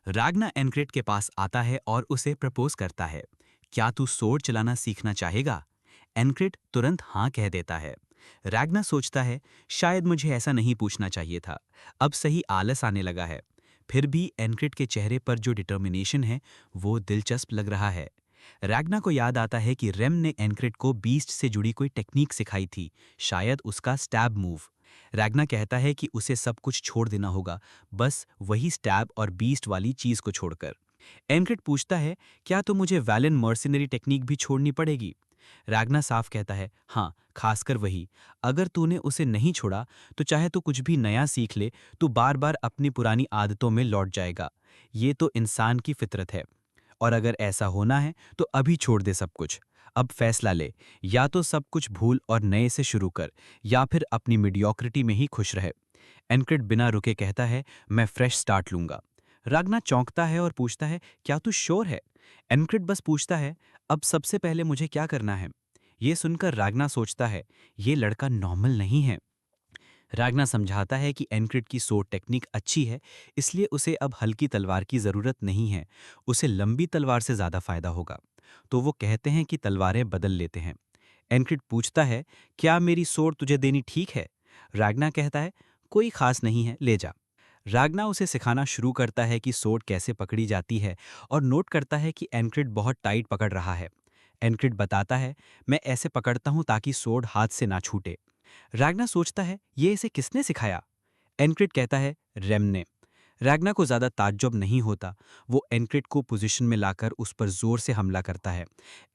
रागना एनक्रिड के पास आता है और उसे प्रपोज करता है। क्या तू सोर्ड चलाना सीखना चाहेगा? एनक्रिड तुरंत हाँ कह देता है। रैग्ना सोचता है, शायद मुझे ऐसा नहीं पूछना चाहिए था। अब सही आलस आने लगा है। फिर भी एनक्रिड के चेहरे पर जो डिटर्मिनेशन है वो दिलचस्प लग रहा है। रैग्ना को याद आता है कि रेम ने एनक्रिड को बीस्ट से जुड़ी कोई टेक्निक सिखाई थी, शायद उसका स्टैब मूव। रैग्ना कहता है कि उसे सब कुछ छोड़ देना होगा, बस वही स्टैब और बीस्ट वाली चीज को छोड़कर। एनक्रिड पूछता है, क्या तो मुझे वैलन मर्सिनरी टेक्निक भी छोड़नी पड़ेगी? रैग्ना साफ कहता है, हाँ, खासकर वही। अगर तूने उसे नहीं छोड़ा तो चाहे तू कुछ भी नया सीख ले, तू बार बार अपनी पुरानी आदतों में लौट जाएगा। ये तो इंसान की फितरत है। और अगर ऐसा होना है तो अभी छोड़ दे सब कुछ। अब फैसला ले, या तो सब कुछ भूल और नए से शुरू कर, या फिर अपनी मीडियोक्रिटी में ही खुश रहे। एनक्रिड बिना रुके कहता है, मैं फ्रेश स्टार्ट लूंगा। रागना चौंकता है और पूछता है, क्या तू श्योर है? एनक्रिड बस पूछता है, अब सबसे पहले मुझे क्या करना है? ये सुनकर रागना सोचता है, ये लड़का नॉर्मल नहीं है। रागना समझाता है कि एनक्रिड की सोट टेक्निक अच्छी है, इसलिए उसे अब हल्की तलवार की ज़रूरत नहीं है, उसे लंबी तलवार से ज़्यादा फायदा होगा। तो वो कहते हैं कि तलवारें बदल लेते हैं। एनक्रिड पूछता है, क्या मेरी सोट तुझे देनी ठीक है? रागना कहता है, कोई खास नहीं है, ले जा। रागना उसे सिखाना शुरू करता है कि सोट कैसे पकड़ी जाती है और नोट करता है कि एनक्रिड बहुत टाइट पकड़ रहा है। एनक्रिड बताता है, मैं ऐसे पकड़ता हूं ताकि सोड हाथ से ना छूटे। रैग्ना सोचता है, ये इसे किसने सिखाया? एनक्रिड कहता है, रेम ने। रैग्ना को ज्यादा ताज्जुब नहीं होता। वो एनक्रिड को पोजीशन में लाकर उस पर जोर से हमला करता है।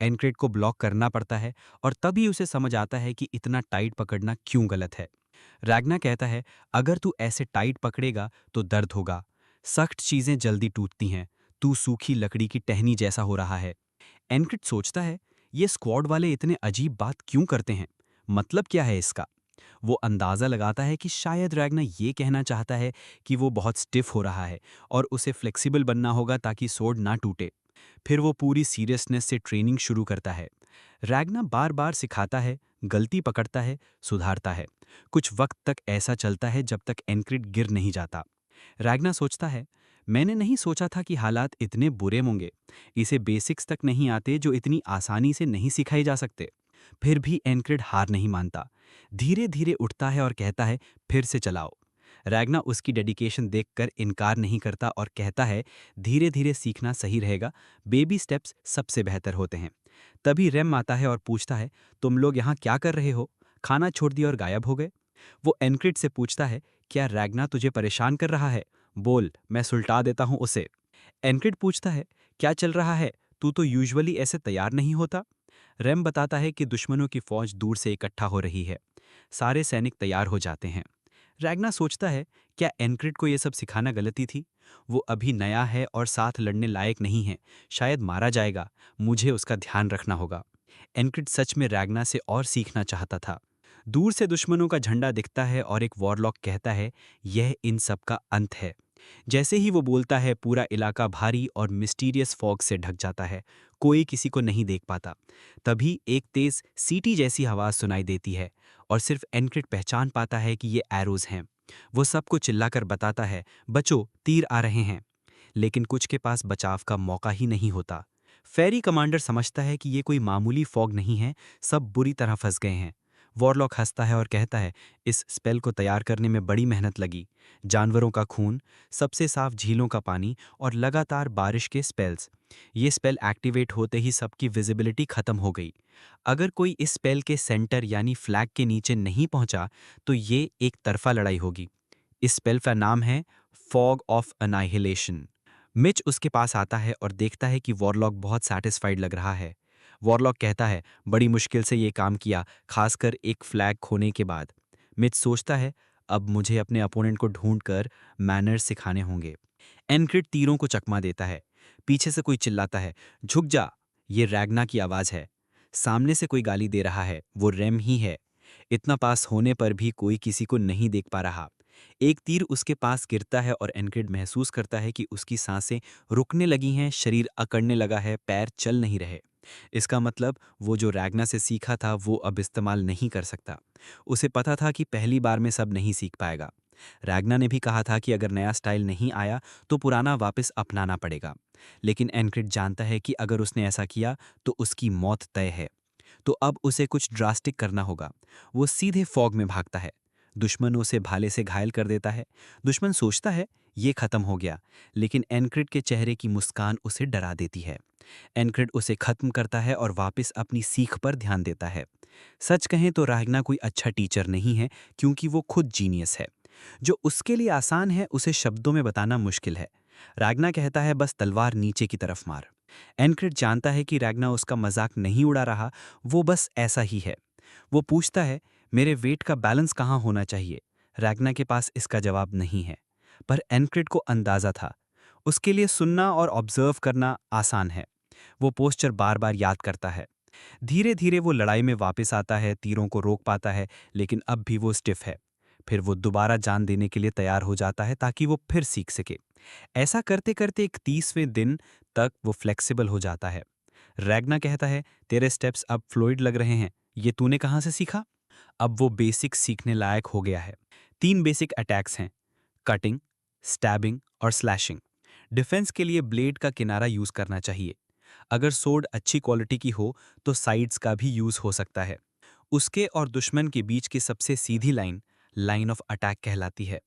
एनक्रिड को ब्लॉक करना पड़ता है और तभी उसे समझ आता है कि इतना टाइट पकड़ना क्यों गलत है। रैग्ना कहता है, अगर तू ऐसे टाइट पकड़ेगा तो दर्द होगा। सख्त चीजें जल्दी टूटती हैं। तू सूखी लकड़ी की टहनी जैसा हो रहा है। एनक्रिड सोचता है, ये स्क्वाड वाले इतने अजीब बात क्यों करते हैं? मतलब क्या है इसका? वो अंदाजा लगाता है कि शायद रैग्ना ये कहना चाहता है कि वो बहुत स्टिफ हो रहा है और उसे फ्लेक्सिबल बनना होगा ताकि सोड ना टूटे। फिर वो पूरी सीरियसनेस से ट्रेनिंग शुरू करता है। रैग्ना बार बार सिखाता है, गलती पकड़ता है, सुधारता है। कुछ वक्त तक ऐसा चलता है जब तक एनक्रिड गिर नहीं जाता। रैग्ना सोचता है, मैंने नहीं सोचा था कि हालात इतने बुरे होंगे। इसे बेसिक्स तक नहीं आते जो इतनी आसानी से नहीं सिखाए जा सकते। फिर भी एनक्रिड हार नहीं मानता। धीरे धीरे उठता है और कहता है, फिर से चलाओ। रैग्ना उसकी डेडिकेशन देखकर इनकार नहीं करता और कहता है, धीरे धीरे सीखना सही रहेगा, बेबी स्टेप्स सबसे बेहतर होते हैं। तभी रेम आता है और पूछता है, तुम लोग यहाँ क्या कर रहे हो? खाना छोड़ दिया और गायब हो गए? वो एनक्रिड से पूछता है, क्या रैग्ना तुझे परेशान कर रहा है? बोल, मैं सुलटा देता हूं उसे। एनक्रिड पूछता है, क्या चल रहा है? तू तो यूजुअली ऐसे तैयार नहीं होता। रेम बताता है कि दुश्मनों की फौज दूर से इकट्ठा हो रही है। सारे सैनिक तैयार हो जाते हैं। रैग्ना सोचता है, क्या एनक्रिड को यह सब सिखाना गलती थी? वो अभी नया है और साथ लड़ने लायक नहीं है, शायद मारा जाएगा। मुझे उसका ध्यान रखना होगा। एनक्रिड सच में रैग्ना से और सीखना चाहता था। दूर से दुश्मनों का झंडा दिखता है और एक वॉरलॉक कहता है, यह इन सब का अंत है। जैसे ही वो बोलता है, पूरा इलाका भारी और मिस्टीरियस फॉग से ढक जाता है। कोई किसी को नहीं देख पाता। तभी एक तेज सीटी जैसी आवाज सुनाई देती है और सिर्फ एनक्रिड पहचान पाता है कि ये एरोज हैं। वो सबको चिल्लाकर बताता है, बचो, तीर आ रहे हैं। लेकिन कुछ के पास बचाव का मौका ही नहीं होता। फेरी कमांडर समझता है कि ये कोई मामूली फॉग नहीं है, सब बुरी तरह फंस गए हैं। वॉरलॉक हंसता है और कहता है, इस स्पेल को तैयार करने में बड़ी मेहनत लगी। जानवरों का खून, सबसे साफ झीलों का पानी और लगातार बारिश के स्पेल्स। ये स्पेल एक्टिवेट होते ही सबकी विजिबिलिटी खत्म हो गई। अगर कोई इस स्पेल के सेंटर यानी फ्लैग के नीचे नहीं पहुंचा तो ये एक तरफा लड़ाई होगी। इस स्पेल का नाम है फॉग ऑफ अनाइहिलेशन। मिच उसके पास आता है और देखता है कि वॉरलॉक बहुत सैटिस्फाइड लग रहा है। वॉरलॉक कहता है, बड़ी मुश्किल से ये काम किया, खासकर एक फ्लैग खोने के बाद। मिच सोचता है, अब मुझे अपने अपोनेंट को ढूंढकर मैनर्स सिखाने होंगे। एनक्रिड तीरों को चकमा देता है। पीछे से कोई चिल्लाता है, झुक जा। ये रैग्ना की आवाज है। सामने से कोई गाली दे रहा है, वो रेम ही है। इतना पास होने पर भी कोई किसी को नहीं देख पा रहा। एक तीर उसके पास गिरता है और एनक्रिड महसूस करता है कि उसकी सांसें रुकने लगी हैं, शरीर अकड़ने लगा है, पैर चल नहीं रहे। इसका मतलब वो जो रैग्ना से सीखा था वो अब इस्तेमाल नहीं कर सकता। उसे पता था कि पहली बार में सब नहीं सीख पाएगा। रैग्ना ने भी कहा था कि अगर नया स्टाइल नहीं आया तो पुराना वापस अपनाना पड़ेगा। लेकिन एनक्रिड जानता है कि अगर उसने ऐसा किया तो उसकी मौत तय है। तो अब उसे कुछ ड्रास्टिक करना होगा। वो सीधे फॉग में भागता है। दुश्मन उसे भाले से घायल कर देता है। दुश्मन सोचता है ये खत्म हो गया, लेकिन एनक्रिड के चेहरे की मुस्कान उसे डरा देती है। एनक्रिड उसे खत्म करता है और वापस अपनी सीख पर ध्यान देता है। सच कहें तो रैग्ना कोई अच्छा टीचर नहीं है, क्योंकि वो खुद जीनियस है। जो उसके लिए आसान है उसे शब्दों में बताना मुश्किल है। रैग्ना कहता है बस तलवार नीचे की तरफ मार। एनक्रिड जानता है कि रैग्ना उसका मजाक नहीं उड़ा रहा, वो बस ऐसा ही है। वो पूछता है मेरे वेट का बैलेंस कहाँ होना चाहिए। रैग्ना के पास इसका जवाब नहीं है, पर एनक्रिड को अंदाजा था। उसके लिए सुनना और ऑब्जर्व करना आसान है। वो पोस्चर बार बार याद करता है। धीरे धीरे वो लड़ाई में वापस आता है, तीरों को रोक पाता है, लेकिन अब भी वो स्टिफ है। फिर वो दोबारा जान देने के लिए तैयार हो जाता है ताकि वो फिर सीख सके। ऐसा करते करते 31वें दिन तक वो फ्लेक्सिबल हो जाता है। रैग्ना कहता है तेरे स्टेप्स अब फ्लूइड लग रहे हैं, ये तूने कहाँ से सीखा? अब वो बेसिक सीखने लायक हो गया है। 3 बेसिक अटैक्स हैं: कटिंग, स्टैबिंग और स्लैशिंग। डिफेंस के लिए ब्लेड का किनारा यूज करना चाहिए। अगर सोर्ड अच्छी क्वालिटी की हो तो साइड्स का भी यूज हो सकता है। उसके और दुश्मन के बीच की सबसे सीधी लाइन लाइन ऑफ अटैक कहलाती है।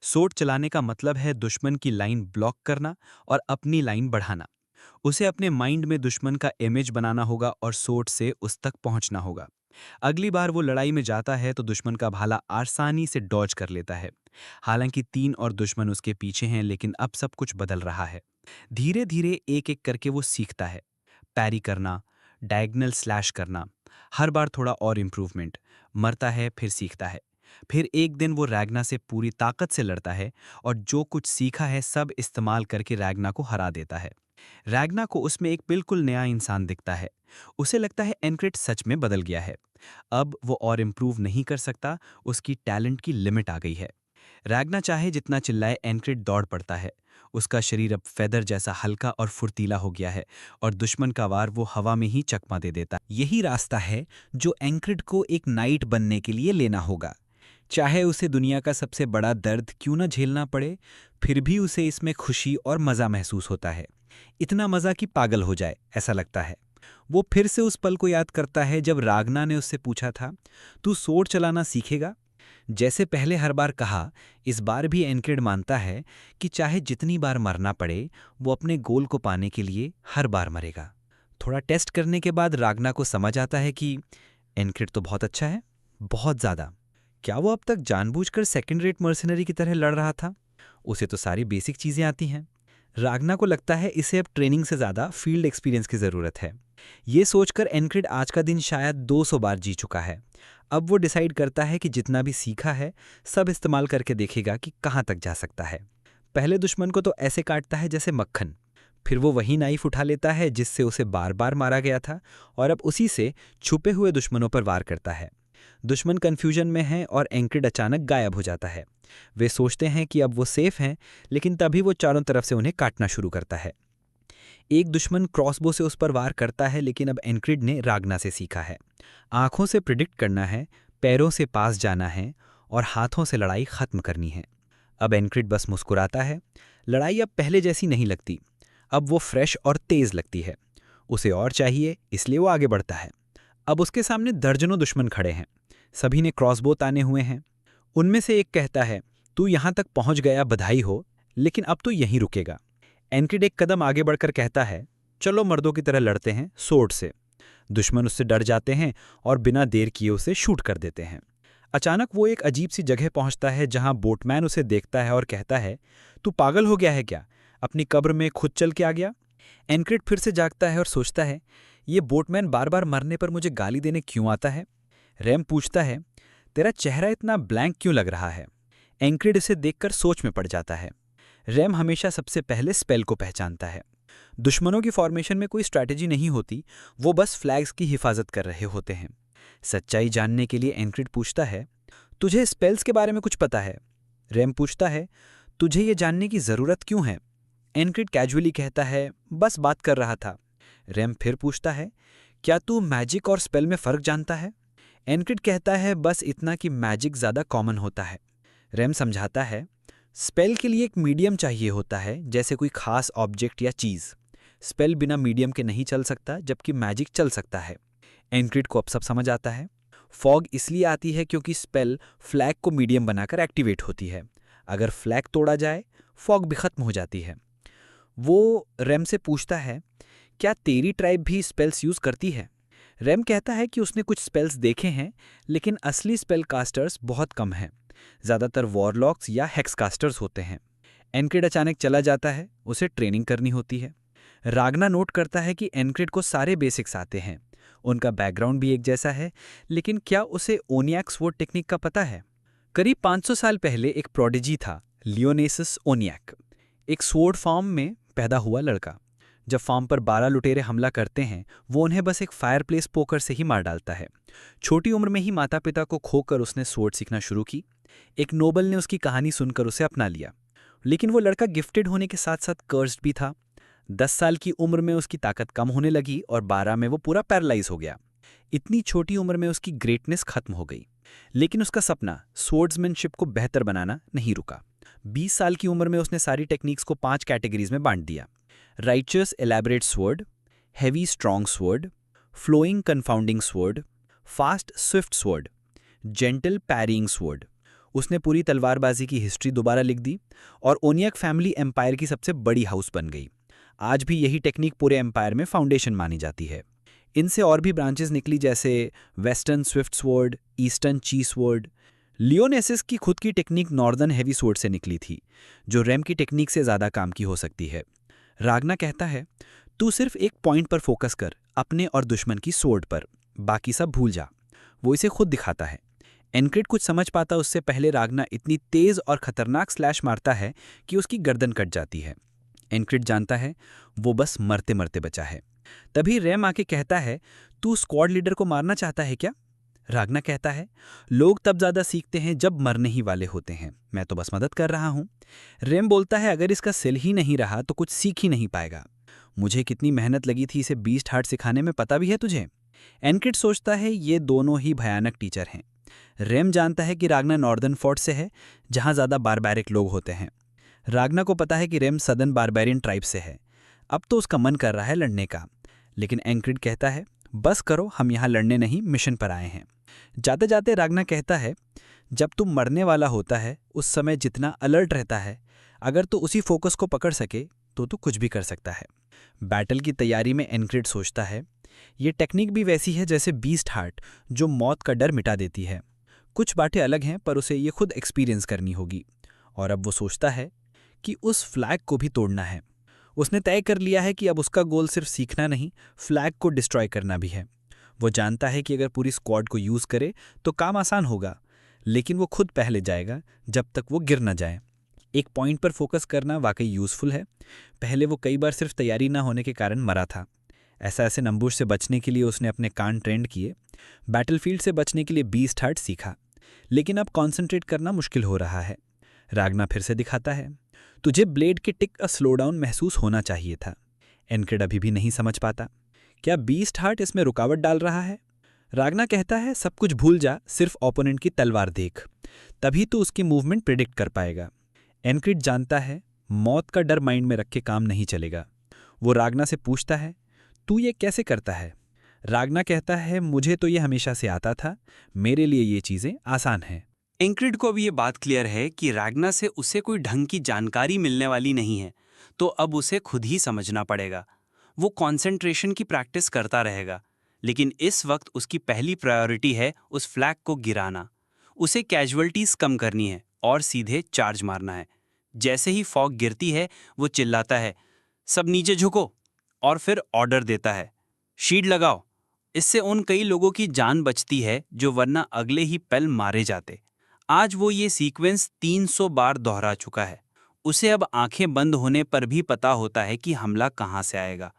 सोर्ड चलाने का मतलब है दुश्मन की लाइन ब्लॉक करना और अपनी लाइन बढ़ाना। उसे अपने माइंड में दुश्मन का इमेज बनाना होगा और सोर्ड से उस तक पहुंचना होगा। अगली बार वो लड़ाई में जाता है तो दुश्मन का भाला आसानी से डॉज कर लेता है। हालांकि 3 और दुश्मन उसके पीछे हैं, लेकिन अब सब कुछ बदल रहा है। धीरे धीरे एक एक करके वो सीखता है। पैरी करना, डायगनल स्लैश करना, हर बार थोड़ा और इम्प्रूवमेंट। मरता है फिर सीखता है। फिर एक दिन वो रैग्ना से पूरी ताकत से लड़ता है और जो कुछ सीखा है सब इस्तेमाल करके रैग्ना को हरा देता है। रैग्ना को उसमें एक बिल्कुल नया इंसान दिखता है। उसे लगता है एनक्रिड सच में बदल गया है। अब वो और इम्प्रूव नहीं कर सकता, उसकी टैलेंट की लिमिट आ गई है। रैग्ना चाहे जितना चिल्लाए, एनक्रिड दौड़ पड़ता है। उसका शरीर अब फेदर जैसा हल्का और फुर्तीला हो गया है और दुश्मन का वार वो हवा में ही चकमा दे देता है। यही रास्ता है जो एनक्रिड को एक नाइट बनने के लिए लेना होगा। चाहे उसे दुनिया का सबसे बड़ा दर्द क्यों न झेलना पड़े, फिर भी उसे इसमें खुशी और मज़ा महसूस होता है। इतना मज़ा कि पागल हो जाए ऐसा लगता है। वो फिर से उस पल को याद करता है जब रागना ने उससे पूछा था, तू सोर्ड चलाना सीखेगा? जैसे पहले हर बार कहा, इस बार भी एनक्रिड मानता है कि चाहे जितनी बार मरना पड़े, वो अपने गोल को पाने के लिए हर बार मरेगा। थोड़ा टेस्ट करने के बाद रागना को समझ आता है कि एनक्रिड तो बहुत अच्छा है, बहुत ज़्यादा। क्या वो अब तक जानबूझकर सेकंड रेट मर्सिनरी की तरह लड़ रहा था? उसे तो सारी बेसिक चीज़ें आती हैं। रागना को लगता है इसे अब ट्रेनिंग से ज़्यादा फील्ड एक्सपीरियंस की ज़रूरत है। ये सोचकर एनक्रिड आज का दिन शायद 200 बार जी चुका है। अब वो डिसाइड करता है कि जितना भी सीखा है सब इस्तेमाल करके देखेगा कि कहाँ तक जा सकता है। पहले दुश्मन को तो ऐसे काटता है जैसे मक्खन। फिर वो वही नाइफ उठा लेता है जिससे उसे बार बार मारा गया था और अब उसी से छुपे हुए दुश्मनों पर वार करता है। दुश्मन कन्फ्यूजन में है और एनक्रिड अचानक गायब हो जाता है। वे सोचते हैं कि अब वो सेफ हैं, लेकिन तभी वो चारों तरफ से उन्हें काटना शुरू करता है। एक दुश्मन क्रॉसबो से उस पर वार करता है, लेकिन अब एनक्रिड ने रागना से सीखा है। आंखों से प्रिडिक्ट करना है, पैरों से पास जाना है और हाथों से लड़ाई खत्म करनी है। अब एनक्रिड बस मुस्कुराता है। लड़ाई अब पहले जैसी नहीं लगती। अब वो फ्रेश और तेज लगती है। उसे और चाहिए, इसलिए वो आगे बढ़ता है। अब उसके सामने दर्जनों दुश्मन खड़े हैं। सभी ने क्रॉसबो ताने हुए हैं। उनमें से एक कहता है, तू यहां तक पहुंच गया, बधाई हो, लेकिन अब तो यहीं रुकेगा। एनक्रिड एक कदम आगे बढ़कर कहता है, चलो मर्दों की तरह लड़ते हैं सोर्ड से। दुश्मन उससे डर जाते हैं और बिना देर किए उसे शूट कर देते हैं। अचानक वो एक अजीब सी जगह पहुंचता है जहां बोटमैन उसे देखता है और कहता है, तू पागल हो गया है क्या? अपनी कब्र में खुद चल के आ गया? एनक्रिड फिर से जागता है और सोचता है, ये बोटमैन बार बार मरने पर मुझे गाली देने क्यों आता है? रैम पूछता है, तेरा चेहरा इतना ब्लैंक क्यों लग रहा है? एनक्रिड इसे देखकर सोच में पड़ जाता है। रैम हमेशा सबसे पहले स्पेल को पहचानता है। दुश्मनों की फॉर्मेशन में कोई स्ट्रैटेजी नहीं होती, वो बस फ्लैग्स की हिफाजत कर रहे होते हैं। सच्चाई जानने के लिए एनक्रिड पूछता है, तुझे स्पेल्स के बारे में कुछ पता है? रैम पूछता है, तुझे ये जानने की ज़रूरत क्यों है? एनक्रिड कैजुअली कहता है, बस बात कर रहा था। रैम फिर पूछता है, क्या तू मैजिक और स्पेल में फ़र्क जानता है? एनक्रिड कहता है, बस इतना कि मैजिक ज़्यादा कॉमन होता है। रैम समझाता है, स्पेल के लिए एक मीडियम चाहिए होता है, जैसे कोई खास ऑब्जेक्ट या चीज़। स्पेल बिना मीडियम के नहीं चल सकता, जबकि मैजिक चल सकता है। एनक्रिड को अब सब समझ आता है। फॉग इसलिए आती है क्योंकि स्पेल फ्लैग को मीडियम बनाकर एक्टिवेट होती है। अगर फ्लैग तोड़ा जाए, फॉग भी खत्म हो जाती है। वो रैम से पूछता है, क्या तेरी ट्राइब भी स्पेल्स यूज़ करती है? रैम कहता है कि उसने कुछ स्पेल्स देखे हैं, लेकिन असली स्पेल कास्टर्स बहुत कम हैं। ज़्यादातर वॉरलॉक्स या हेक्स कास्टर्स होते हैं। एनक्रिड अचानक चला जाता है, उसे ट्रेनिंग करनी होती है। रागना नोट करता है कि एनक्रिड को सारे बेसिक्स आते हैं। उनका बैकग्राउंड भी एक जैसा है, लेकिन क्या उसे ओनियाक स्वॉर्ड टेक्निक का पता है? करीब 500 साल पहले एक प्रोडिजी था, लियोनेसिस ओनियाक, एक स्वॉर्ड फार्म में पैदा हुआ लड़का। जब फार्म पर 12 लुटेरे हमला करते हैं, वो उन्हें बस एक फायरप्लेस पोकर से ही मार डालता है। छोटी उम्र में ही माता पिता को खोकर उसने स्वॉर्ड सीखना शुरू की। एक नोबल ने उसकी कहानी सुनकर उसे अपना लिया, लेकिन वो लड़का गिफ्टेड होने के साथ साथ कर्स्ड भी था। 10 साल की उम्र में उसकी ताकत कम होने लगी और 12 में वो पूरा पैरालाइज हो गया। इतनी छोटी उम्र में उसकी ग्रेटनेस खत्म हो गई, लेकिन उसका सपना स्वॉर्ड्समैनशिप को बेहतर बनाना नहीं रुका। 20 साल की उम्र में उसने सारी टेक्निक्स को 5 कैटेगरीज में बांट दिया: righteous elaborate sword, heavy strong sword, flowing confounding sword, fast swift sword, gentle parrying sword. उसने पूरी तलवारबाजी की हिस्ट्री दोबारा लिख दी और ओनियक फैमिली एम्पायर की सबसे बड़ी हाउस बन गई। आज भी यही टेक्निक पूरे एम्पायर में फाउंडेशन मानी जाती है। इनसे और भी ब्रांचेस निकली, जैसे वेस्टर्न स्विफ्ट स्वॉर्ड, ईस्टर्न ची स्वॉर्ड। लियोनेसिस की खुद की टेक्निक नॉर्दर्न हेवी स्वॉर्ड से निकली थी, जो रैम की टेक्निक से ज़्यादा काम की हो सकती है। रागना कहता है, तू सिर्फ एक पॉइंट पर फोकस कर, अपने और दुश्मन की स्वॉर्ड पर, बाकी सब भूल जा। वो इसे खुद दिखाता है। एनक्रिड कुछ समझ पाता उससे पहले रागना इतनी तेज और खतरनाक स्लैश मारता है कि उसकी गर्दन कट जाती है। एनक्रिड जानता है वो बस मरते मरते बचा है। तभी रैम आके कहता है, तू स्क्वाड लीडर को मारना चाहता है क्या? रागना कहता है, लोग तब ज्यादा सीखते हैं जब मरने ही वाले होते हैं, मैं तो बस मदद कर रहा हूं। रैम बोलता है, अगर इसका सिल ही नहीं रहा तो कुछ सीख ही नहीं पाएगा। मुझे कितनी मेहनत लगी थी इसे बीस्ट हार्ट सिखाने में, पता भी है तुझे? एनक्रिड सोचता है ये दोनों ही भयानक टीचर हैं। रैम जानता है कि रागना नॉर्दर्न फोर्ट से है, जहां ज्यादा बारबैरिक लोग होते हैं। रागना को पता है कि रैम सदर्न बारबेरियन ट्राइब से है। अब तो उसका मन कर रहा है लड़ने का, लेकिन एनक्रिड कहता है, बस करो, हम यहाँ लड़ने नहीं, मिशन पर आए हैं। जाते जाते रागना कहता है, जब तुम मरने वाला होता है उस समय जितना अलर्ट रहता है, अगर तू उसी फोकस को पकड़ सके तो तू कुछ भी कर सकता है। बैटल की तैयारी में एनक्रिड सोचता है, ये टेक्निक भी वैसी है जैसे बीस्ट हार्ट, जो मौत का डर मिटा देती है। कुछ बातें अलग हैं, पर उसे ये खुद एक्सपीरियंस करनी होगी। और अब वो सोचता है कि उस फ्लैग को भी तोड़ना है। उसने तय कर लिया है कि अब उसका गोल सिर्फ सीखना नहीं, फ्लैग को डिस्ट्रॉय करना भी है। वो जानता है कि अगर पूरी स्क्वाड को यूज़ करे तो काम आसान होगा, लेकिन वो खुद पहले जाएगा जब तक वो गिर न जाए। एक पॉइंट पर फोकस करना वाकई यूज़फुल है। पहले वो कई बार सिर्फ तैयारी ना होने के कारण मरा था। ऐसे नंबूश से बचने के लिए उसने अपने कान ट्रेंड किए। बैटलफील्ड से बचने के लिए बीस्ट हार्ट सीखा, लेकिन अब कॉन्सेंट्रेट करना मुश्किल हो रहा है। रागना फिर से दिखाता है, तुझे ब्लेड के टिक का स्लोडाउन महसूस होना चाहिए था। एनक्रिड अभी भी नहीं समझ पाता, क्या बीस्ट हार्ट इसमें रुकावट डाल रहा है? रागना कहता है, सब कुछ भूल जा, सिर्फ ओपोनेंट की तलवार देख, तभी तो उसकी मूवमेंट प्रिडिक्ट कर पाएगा। एनक्रिड जानता है मौत का डर माइंड में रख के काम नहीं चलेगा। वो रागना से पूछता है, तू ये कैसे करता है? रागना कहता है, मुझे तो ये हमेशा से आता था, मेरे लिए ये चीज़ें आसान हैं। एनक्रिड को अब ये बात क्लियर है कि रागना से उसे कोई ढंग की जानकारी मिलने वाली नहीं है, तो अब उसे खुद ही समझना पड़ेगा। वो कंसंट्रेशन की प्रैक्टिस करता रहेगा, लेकिन इस वक्त उसकी पहली प्रायोरिटी है उस फ्लैग को गिराना। उसे कैजुअल्टीज कम करनी है और सीधे चार्ज मारना है। जैसे ही फॉग गिरती है, वो चिल्लाता है, सब नीचे झुको, और फिर ऑर्डर देता है, शील्ड लगाओ। इससे उन कई लोगों की जान बचती है जो वरना अगले ही पल मारे जाते। आज वो ये सीक्वेंस 300 बार दोहरा चुका है। उसे अब आंखें बंद होने पर भी पता होता है कि हमला कहाँ से आएगा।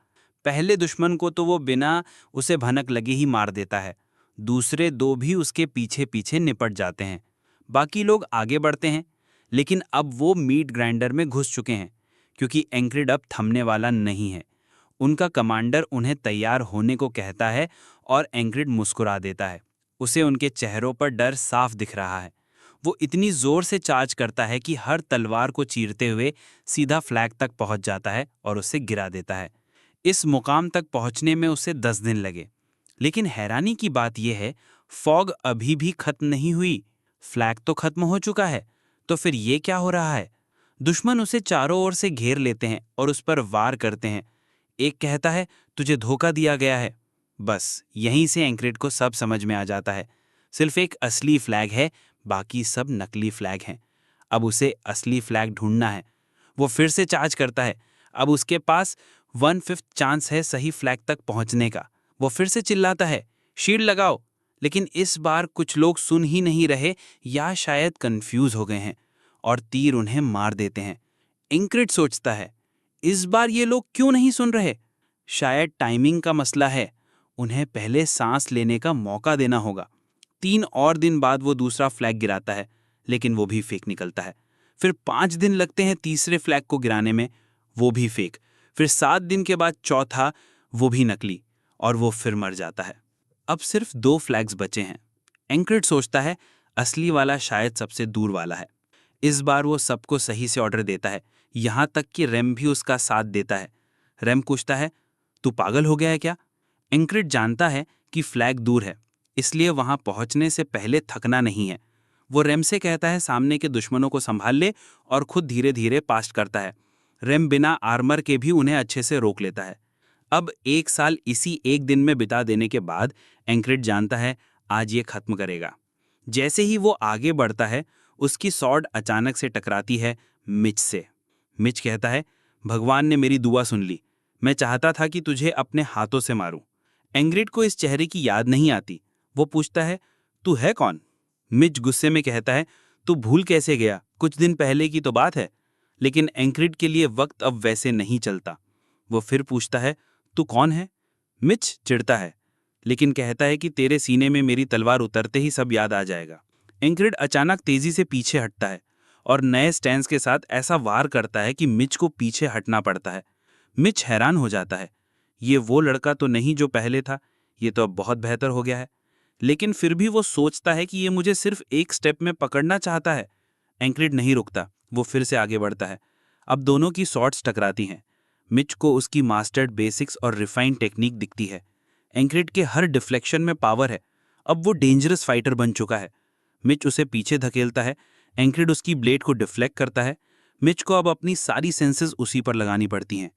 पहले दुश्मन को तो वो बिना उसे भनक लगे ही मार देता है। दूसरे दो भी उसके पीछे पीछे निपट जाते हैं। बाकी लोग आगे बढ़ते हैं, लेकिन अब वो मीट ग्राइंडर में घुस चुके हैं, क्योंकि एनक्रिड अब थमने वाला नहीं है। उनका कमांडर उन्हें तैयार होने को कहता है और एनक्रिड मुस्कुरा देता है। उसे उनके चेहरों पर डर साफ दिख रहा है। वो इतनी जोर से चार्ज करता है कि हर तलवार को चीरते हुए सीधा फ्लैग तक पहुंच जाता है और उसे गिरा देता है। इस मुकाम तक पहुंचने में उसे 10 दिन लगे। लेकिन हैरानी की बात यह है, फॉग अभी भी खत्म नहीं हुई। फ्लैग तो खत्म हो चुका है, तो फिर ये क्या हो रहा है? दुश्मन उसे चारों ओर से घेर लेते हैं और उस पर वार करते हैं। एक कहता है, तुझे धोखा दिया गया है। बस यहीं से एंक्रिड को सब समझ में आ जाता है। सिर्फ एक असली फ्लैग है, बाकी सब नकली फ्लैग हैं। अब उसे असली फ्लैग ढूंढना है। वो फिर से चार्ज करता है। अब उसके पास 1/5 चांस है सही फ्लैग तक पहुंचने का। वो फिर से चिल्लाता है, शील्ड लगाओ। लेकिन इस बार कुछ लोग सुन ही नहीं रहे या शायद कंफ्यूज हो गए हैं और तीर उन्हें मार देते हैं। एंक्रिड सोचता है, इस बार ये लोग क्यों नहीं सुन रहे? शायद टाइमिंग का मसला है। उन्हें पहले सांस लेने का मौका देना होगा। 3 और दिन बाद वो दूसरा फ्लैग गिराता है, लेकिन वो भी फेक निकलता है। फिर 5 दिन लगते हैं तीसरे फ्लैग को गिराने में, वो भी फेक। फिर 7 दिन के बाद चौथा, वो भी नकली, और वो फिर मर जाता है। अब सिर्फ 2 फ्लैग्स बचे हैं। एंक्रिड सोचता है, असली वाला शायद सबसे दूर वाला है। इस बार वो सबको सही से ऑर्डर देता है, यहाँ तक कि रैम भी उसका साथ देता है। रैम पूछता है, तू पागल हो गया है क्या? एंक्रिड जानता है कि फ्लैग दूर है, इसलिए वहां पहुंचने से पहले थकना नहीं है। वो रैम से कहता है सामने के दुश्मनों को संभाल ले और खुद धीरे धीरे पास्ट करता है। रैम बिना आर्मर के भी उन्हें अच्छे से रोक लेता है। अब 1 साल इसी एक दिन में बिता देने के बाद एंक्रिड जानता है आज ये खत्म करेगा। जैसे ही वो आगे बढ़ता है, उसकी सॉर्ड अचानक से टकराती है मिच से। मिच कहता है, भगवान ने मेरी दुआ सुन ली। मैं चाहता था कि तुझे अपने हाथों से मारूं। एंग्रिड को इस चेहरे की याद नहीं आती। वो पूछता है, तू है कौन? मिच गुस्से में कहता है, तू भूल कैसे गया? कुछ दिन पहले की तो बात है। लेकिन एंक्रिड के लिए वक्त अब वैसे नहीं चलता। वो फिर पूछता है, तू कौन है? मिच चिढ़ता है, लेकिन कहता है कि तेरे सीने में मेरी तलवार उतरते ही सब याद आ जाएगा। एंक्रिड अचानक तेजी से पीछे हटता है और नए स्टैंस के साथ ऐसा वार करता है कि मिच को पीछे हटना पड़ता है। मिच हैरान हो जाता है, ये वो लड़का तो नहीं जो पहले था, ये तो अब बहुत बेहतर हो गया है। लेकिन फिर भी वो सोचता है कि ये मुझे सिर्फ एक स्टेप में पकड़ना चाहता है। एंक्रिड नहीं रुकता, वो फिर से आगे बढ़ता है। अब दोनों की शॉट्स टकराती हैं। मिच को उसकी मास्टर्ड बेसिक्स और रिफाइंड टेक्निक दिखती है। एंक्रिड के हर डिफ्लेक्शन में पावर है। अब वो डेंजरस फाइटर बन चुका है। मिच उसे पीछे धकेलता है। एंक्रिड उसकी ब्लेड को डिफ्लेक्ट करता है। मिच को अब अपनी सारी सेंसेस उसी पर लगानी पड़ती हैं।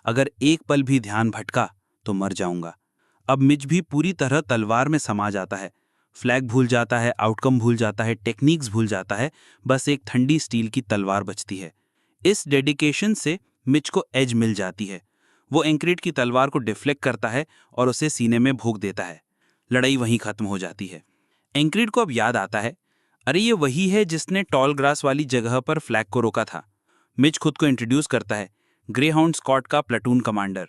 अगर एक पल भी ध्यान भटका तो मर जाऊंगा। अब मिच भी पूरी तरह तलवार में समा जाता है। फ्लैग भूल जाता है, आउटकम भूल जाता है, टेक्निक्स भूल जाता है। बस एक ठंडी स्टील की तलवार बचती है। इस डेडिकेशन से मिच को एज मिल जाती है। वो एंक्रिड की तलवार को डिफ्लेक्ट करता है और उसे सीने में भोंक देता है। लड़ाई वहीं खत्म हो जाती है। एंक्रिड को अब याद आता है, अरे ये वही है जिसने टॉल ग्रास वाली जगह पर फ्लैग को रोका था। मिच खुद को इंट्रोड्यूस करता है, ग्रेहाउंड स्कॉट का प्लाटून कमांडर।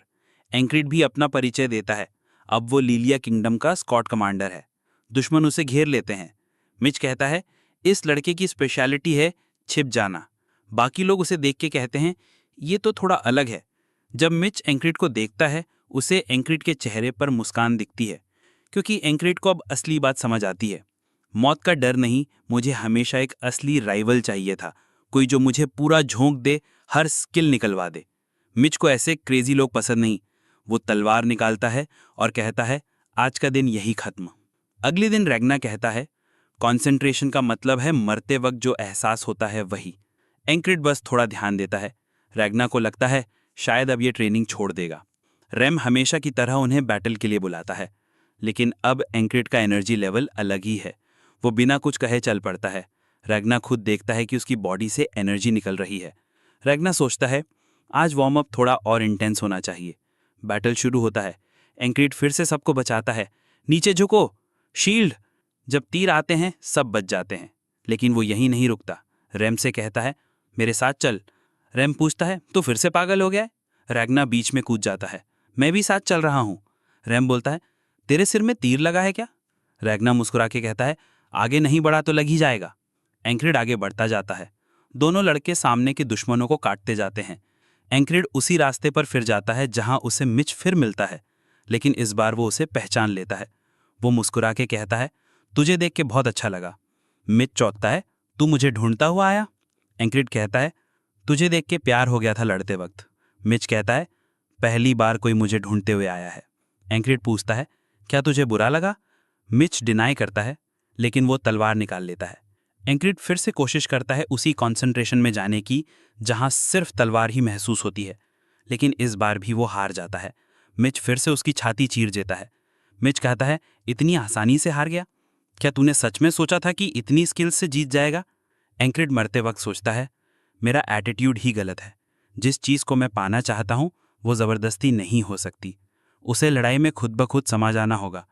एंक्रिड भी अपना परिचय देता है। अब वो लीलिया किंगडम का स्कॉट कमांडर है। दुश्मन उसे घेर लेते हैं। मिच कहता है, इस लड़के की स्पेशलिटी है छिप जाना। बाकी लोग उसे देख के कहते हैं, ये तो थोड़ा अलग है। जब मिच एंक्रिड को देखता है, उसे एंक्रिड के चेहरे पर मुस्कान दिखती है, क्योंकि एंक्रिड को अब असली बात समझ आती है। मौत का डर नहीं, मुझे हमेशा एक असली राइवल चाहिए था, कोई जो मुझे पूरा झोंक दे, हर स्किल निकलवा दे। मिच को ऐसे क्रेजी लोग पसंद नहीं। वो तलवार निकालता है और कहता है, आज का दिन यही खत्म। अगले दिन रैग्ना कहता है, कॉन्सेंट्रेशन का मतलब है मरते वक्त जो एहसास होता है वही। एंक्रिड बस थोड़ा ध्यान देता है। रैग्ना को लगता है शायद अब ये ट्रेनिंग छोड़ देगा। रैम हमेशा की तरह उन्हें बैटल के लिए बुलाता है, लेकिन अब एंक्रिड का एनर्जी लेवल अलग ही है। वो बिना कुछ कहे चल पड़ता है। रैग्ना खुद देखता है कि उसकी बॉडी से एनर्जी निकल रही है। रैग्ना सोचता है, आज वार्म अप थोड़ा और इंटेंस होना चाहिए। बैटल शुरू होता है। एंक्रिड फिर से सबको बचाता है, नीचे झुको, शील्ड। जब तीर आते हैं सब बच जाते हैं, लेकिन वो यहीं नहीं रुकता। रैम से कहता है, मेरे साथ चल। रैम पूछता है, तो फिर से पागल हो गया है? रैग्ना बीच में कूद जाता है, मैं भी साथ चल रहा हूं। रैम बोलता है, तेरे सिर में तीर लगा है क्या? रैग्ना मुस्कुरा के कहता है, आगे नहीं बढ़ा तो लग ही जाएगा। एंक्रिड आगे बढ़ता जाता है। दोनों लड़के सामने के दुश्मनों को काटते जाते हैं। एंक्रिड उसी रास्ते पर फिर जाता है जहां उसे मिच फिर मिलता है, लेकिन इस बार वो उसे पहचान लेता है। वो मुस्कुरा के कहता है, तुझे देख के बहुत अच्छा लगा। मिच चौंकता है, तू मुझे ढूंढता हुआ आया? एंक्रिड कहता है, तुझे देख के प्यार हो गया था लड़ते वक्त। मिच कहता है, पहली बार कोई मुझे ढूंढते हुए आया है। एंक्रिड पूछता है, क्या तुझे बुरा लगा? मिच डिनाई करता है, लेकिन वो तलवार निकाल लेता है। एंक्रिड फिर से कोशिश करता है उसी कॉन्सेंट्रेशन में जाने की जहां सिर्फ तलवार ही महसूस होती है, लेकिन इस बार भी वो हार जाता है। मिच फिर से उसकी छाती चीर देता है। मिच कहता है, इतनी आसानी से हार गया? क्या तूने सच में सोचा था कि इतनी स्किल से जीत जाएगा? एंक्रिड मरते वक्त सोचता है, मेरा एटीट्यूड ही गलत है। जिस चीज़ को मैं पाना चाहता हूँ वो ज़बरदस्ती नहीं हो सकती। उसे लड़ाई में खुद ब खुद समा जाना होगा।